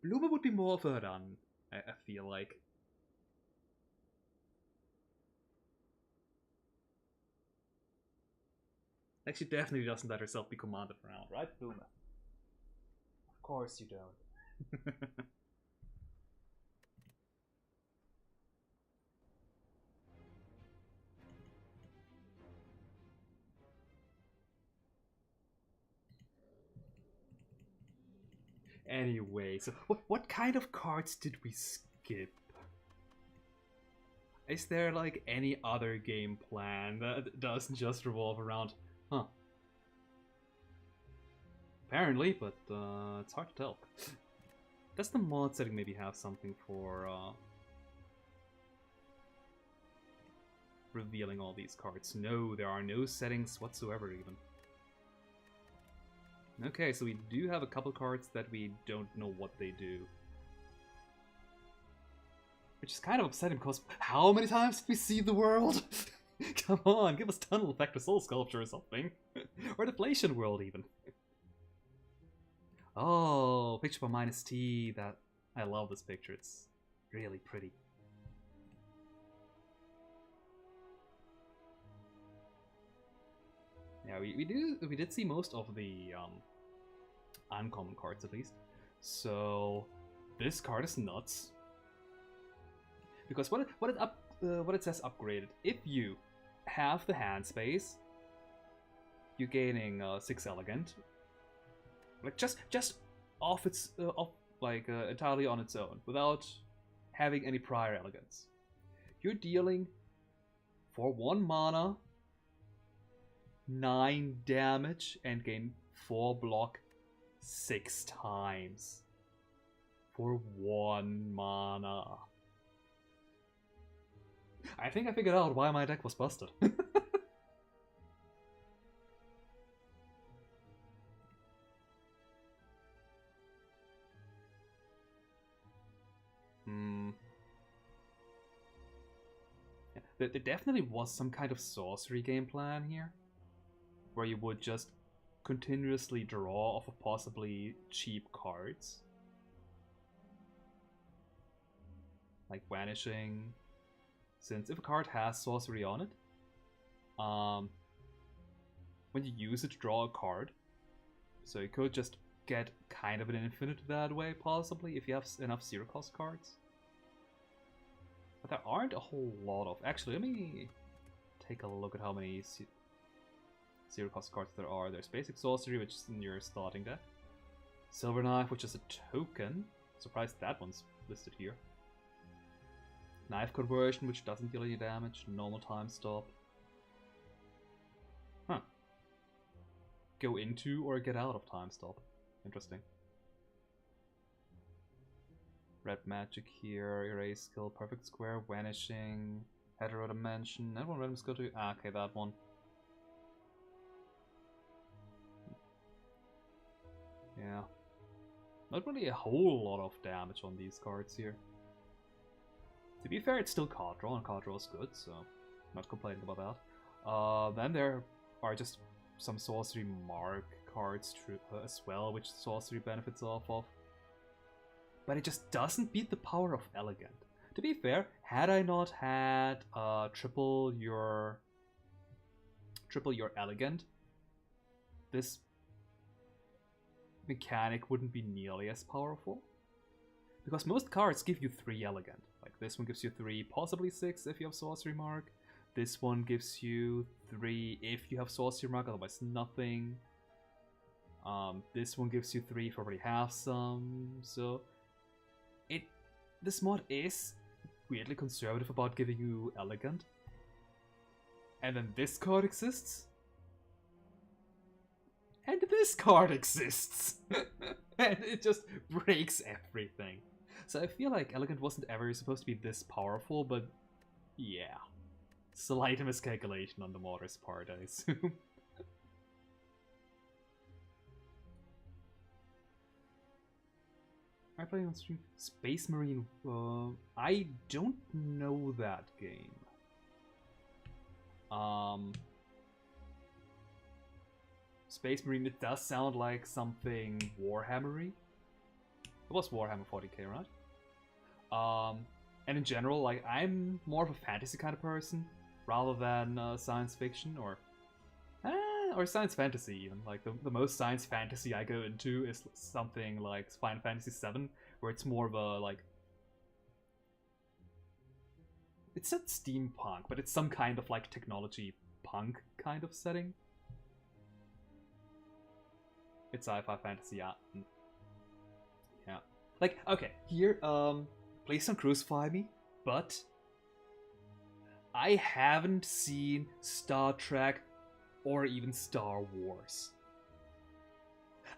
Bluma would be more of a run, I feel like. Like, she definitely doesn't let herself be commanded around, right, Bluma? Of course you don't. Anyway, so what kind of cards did we skip? Is there like any other game plan that doesn't just revolve around, huh? Apparently, but it's hard to tell. Does the mod setting maybe have something for revealing all these cards? No, there are no settings whatsoever even. Okay, so we do have a couple cards that we don't know what they do. Which is kind of upsetting because how many times did we see the world? Come on, give us Tunnel Effect or Soul Sculpture or something. Or Deflation World even. Oh, picture by minus T. That I love this picture. It's really pretty. Yeah, we did see most of the uncommon cards at least. So this card is nuts. Because what it says upgraded. If you have the hand space, you're gaining 6 elegant. Like just off its entirely on its own, without having any prior elegance. You're dealing for 1 mana 9 damage and gain 4 block 6 times for 1 mana. I think I figured out why my deck was busted. Yeah, there definitely was some kind of sorcery game plan here, where you would just continuously draw off of possibly cheap cards. Like Vanishing. Since if a card has sorcery on it, when you use it to draw a card, so you could just get kind of an infinite that way, possibly, if you have enough zero cost cards. But there aren't a whole lot of... Actually, let me take a look at how many zero cost cards there are. There's Basic Sorcery, which is in your starting deck. Silver Knife, which is a token. Surprised that one's listed here. Knife Conversion, which doesn't deal any damage. Normal Time Stop. Huh. Go into or get out of Time Stop. Interesting. Red Magic here. Erase Skill. Perfect Square. Vanishing. Hetero Dimension. That one random skill to... Ah, okay, that one. Yeah. Not really a whole lot of damage on these cards here. To be fair, it's still card draw, and card draw is good, so not complaining about that. Then there are just some sorcery mark cards as well, which sorcery benefits off of. But it just doesn't beat the power of Elegant. To be fair, had I not had triple your Elegant, this mechanic wouldn't be nearly as powerful. Because most cards give you 3 Elegant. Like this one gives you 3, possibly 6 if you have Sorcery Mark. This one gives you 3 if you have Sorcery Mark, otherwise nothing. This one gives you 3 if you already have some. So this mod is weirdly conservative about giving you Elegant. And then this card exists. And this card exists. And it just breaks everything. So I feel like Elegant wasn't ever supposed to be this powerful, but yeah. Slight miscalculation on the modder's part, I assume. I play on stream Space Marine. I don't know that game. Space Marine, it does sound like something Warhammery. It was Warhammer 40k, right? And in general, like, I'm more of a fantasy kind of person rather than science fiction or science fantasy even. Like the most science fantasy I go into is something like Final Fantasy VII, where it's more of a like, it's not steampunk, but it's some kind of like technology punk kind of setting. It's sci-fi fantasy, yeah. Like, okay, here, please don't crucify me, but I haven't seen Star Trek or even Star Wars.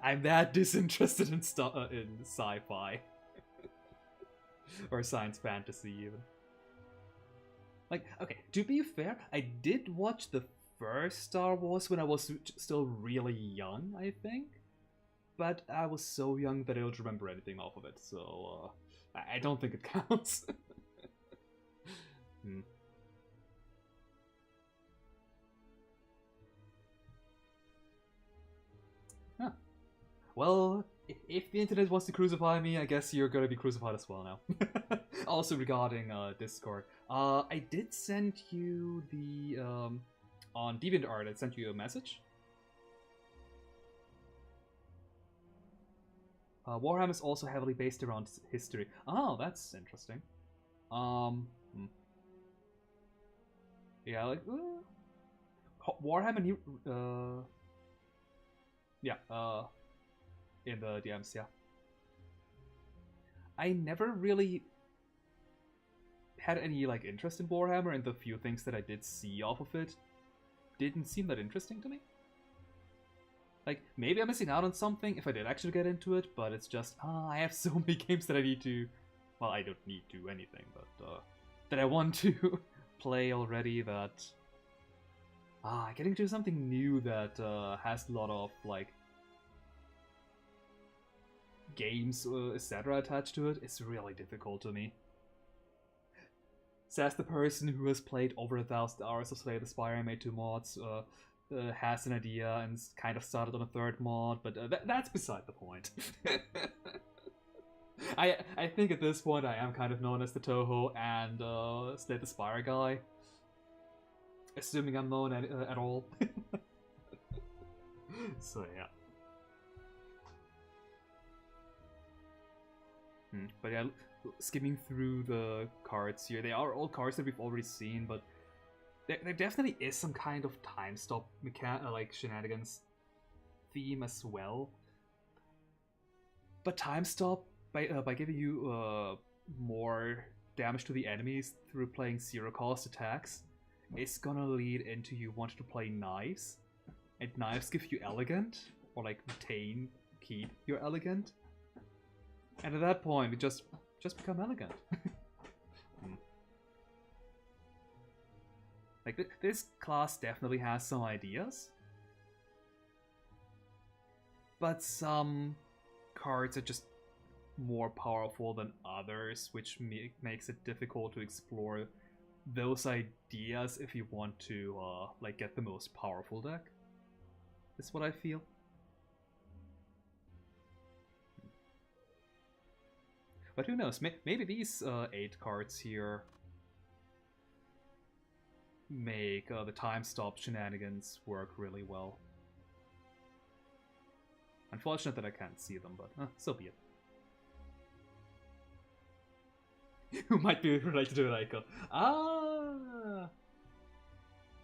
I'm that disinterested in sci-fi. Or science fantasy, even. Like, okay, to be fair, I did watch the first Star Wars when I was still really young, I think. But I was so young that I don't remember anything off of it, so I don't think it counts. Hmm. Huh. Well, if the internet wants to crucify me, I guess you're gonna be crucified as well now. Also regarding Discord, I did send you the on DeviantArt. I sent you a message. Warhammer is also heavily based around history. Oh, that's interesting. Hmm. Yeah, like Warhammer. Yeah. In the DMs, yeah. I never really had any like interest in Warhammer, and the few things that I did see off of it didn't seem that interesting to me. Like, maybe I'm missing out on something if I did actually get into it, but it's just, I have so many games that I need to... Well, I don't need to anything, but that I want to play already that... getting to something new that has a lot of, like, games, etc. attached to it is really difficult to me. Says the person who has played over 1,000 hours of Slay the Spire and made 2 mods, has an idea and kind of started on a 3rd mod, but that's beside the point. I think at this point I am kind of known as the Toho and Slay the Spire guy. Assuming I'm known at all. So yeah. But yeah, skimming through the cards here, they are all cards that we've already seen, but there definitely is some kind of time stop like shenanigans theme as well. But time stop by giving you more damage to the enemies through playing 0-cost attacks is gonna lead into you wanting to play knives, and knives give you elegant, or like keep your elegant. And at that point, we just become elegant. Like, this class definitely has some ideas. But some cards are just more powerful than others, which makes it difficult to explore those ideas if you want to, like, get the most powerful deck. Is what I feel. But who knows, maybe these 8 cards here make the time stop shenanigans work really well. Unfortunate that I can't see them, but so be it. Who might be related to Reiko? I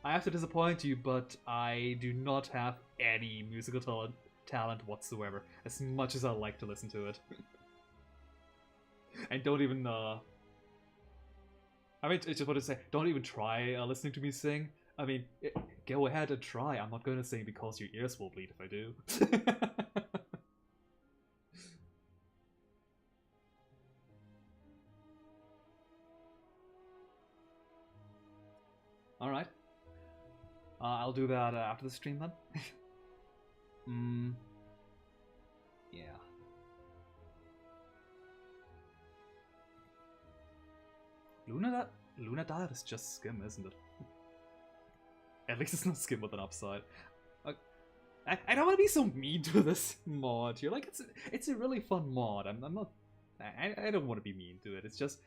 have to disappoint you, but I do not have any musical talent whatsoever, as much as I like to listen to it. And don't even, I mean, I just want to say, don't even try listening to me sing. I mean, go ahead and try. I'm not going to sing because your ears will bleed if I do. Alright. I'll do that after the stream then. Yeah. Luna Diet is just skim, isn't it? At least it's not skim with an upside. I don't want to be so mean to this mod here. Like, it's a really fun mod. I'm not... I don't want to be mean to it. It's just...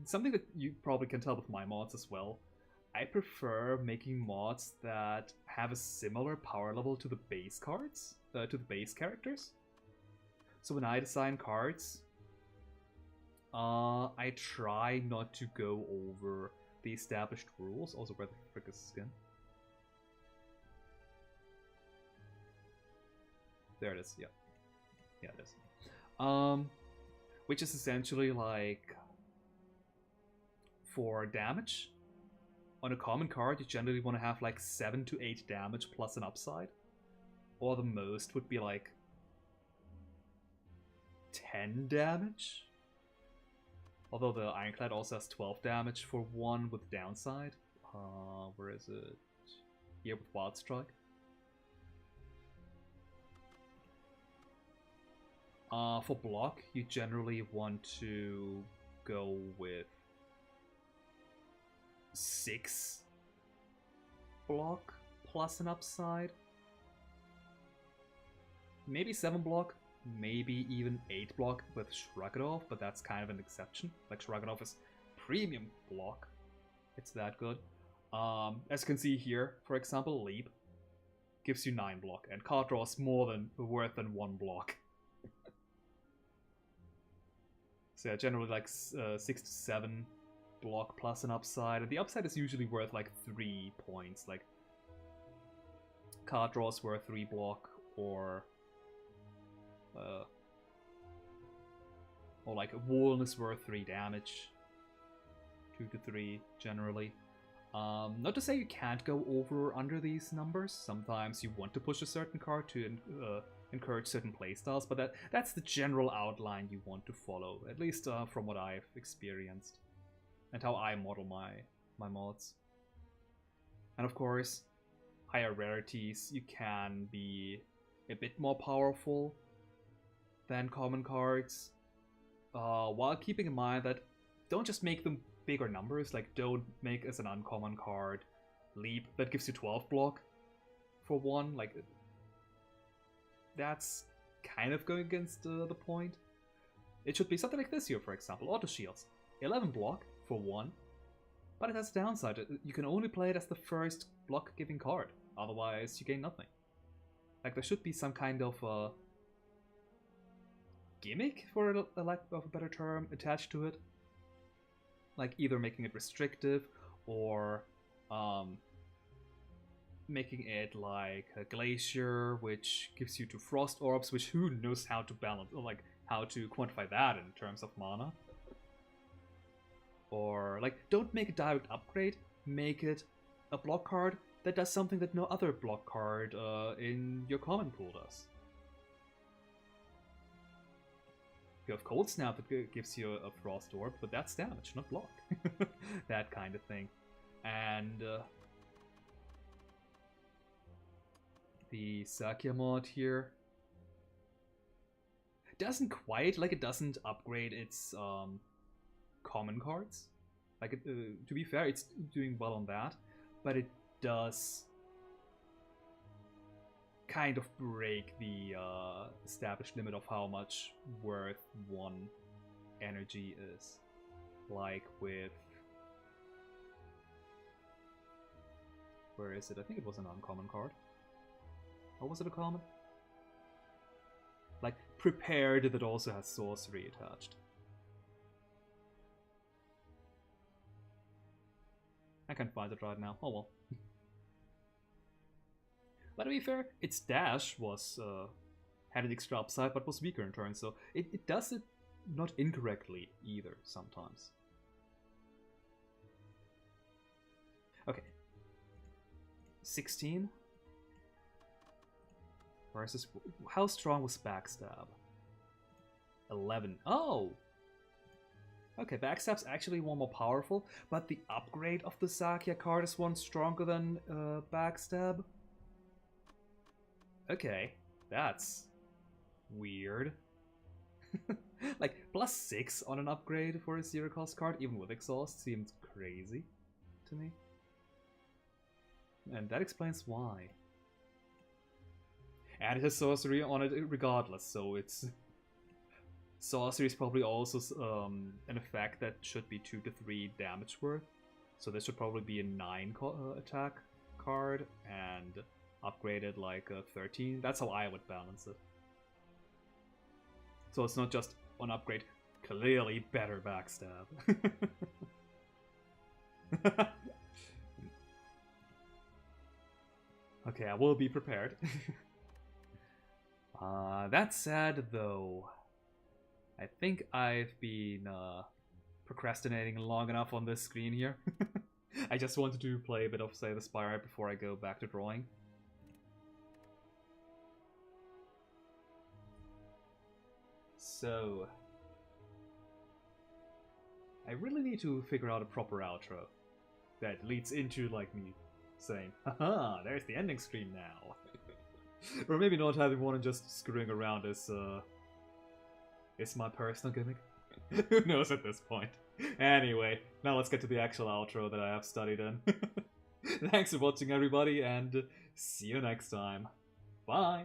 something that you probably can tell with my mods as well. I prefer making mods that have a similar power level to the base cards, to the base characters. So when I design cards, I try not to go over the established rules. Also, where the frick is skin? There it is, yeah. Yeah, it is. Which is essentially like for damage. On a common card, you generally want to have like 7 to 8 damage plus an upside. Or the most would be like 10 damage. Although the Ironclad also has 12 damage for 1 with downside. Where is it? Here with Wild Strike. For block, you generally want to go with 6 block plus an upside. Maybe 7 block, maybe even 8 block with Shrug It Off, but that's kind of an exception. Like Shrug It Off is premium block. It's that good. As you can see here, for example, Leap gives you 9 block, and card draw is more than worth than 1 block. So yeah, generally like 6 to 7 block plus an upside, and the upside is usually worth like 3 points. Like card draw is worth 3 block, or like a Wall is worth 3 damage. 2 to 3 generally. Not to say you can't go over or under these numbers. Sometimes you want to push a certain card to encourage certain playstyles, but that's the general outline you want to follow, at least from what I've experienced and how I model my mods. And of course, higher rarities, you can be a bit more powerful than common cards, while keeping in mind that don't just make them bigger numbers. Like, don't make as an uncommon card Leap that gives you 12 block for 1. Like, that's kind of going against the point. It should be something like this here, for example. Auto Shields. 11 block for 1, but it has a downside. You can only play it as the first block-giving card. Otherwise, you gain nothing. Like, there should be some kind of gimmick, for a lack of a better term, attached to it. Like either making it restrictive or making it like a Glacier, which gives you 2 Frost Orbs, which who knows how to balance, or like how to quantify that in terms of mana. Or like, don't make a direct upgrade, make it a block card that does something that no other block card in your common pool does. You have Cold Snap that gives you a Frost Orb, but that's damage, not block. That kind of thing. And the Sakuya mod here doesn't quite, like, it doesn't upgrade its common cards. Like, to be fair, it's doing well on that, but it does kind of break the established limit of how much worth 1 energy is. Like with... where is it? I think it was an uncommon card. Or was it a common? Like, Prepared that also has sorcery attached. I can't find it right now. Oh well. But to be fair, its dash was had an extra upside, but was weaker in turn, so it does it not incorrectly either sometimes. Okay. 16. Versus... how strong was Backstab? 11. Oh! Okay, Backstab's actually one more powerful, but the upgrade of the Sakuya card is one stronger than Backstab. Okay, that's weird. Like, +6 on an upgrade for a 0-cost card, even with Exhaust, seems crazy to me. And that explains why. And it has Sorcery on it regardless, so it's... Sorcery is probably also an effect that should be 2 to 3 damage worth. So this should probably be a 9 attack card, and upgraded like a 13. That's how I would balance it. So it's not just on upgrade, clearly better Backstab. Okay, I will be prepared. That said, though, I think I've been procrastinating long enough on this screen here. I just wanted to play a bit of, say, the Spire before I go back to drawing. So, I really need to figure out a proper outro that leads into, like, me saying, haha, there's the ending screen now. Or maybe not having one and just screwing around is my personal gimmick. Who knows at this point? Anyway, now let's get to the actual outro that I have studied in. Thanks for watching, everybody, and see you next time. Bye!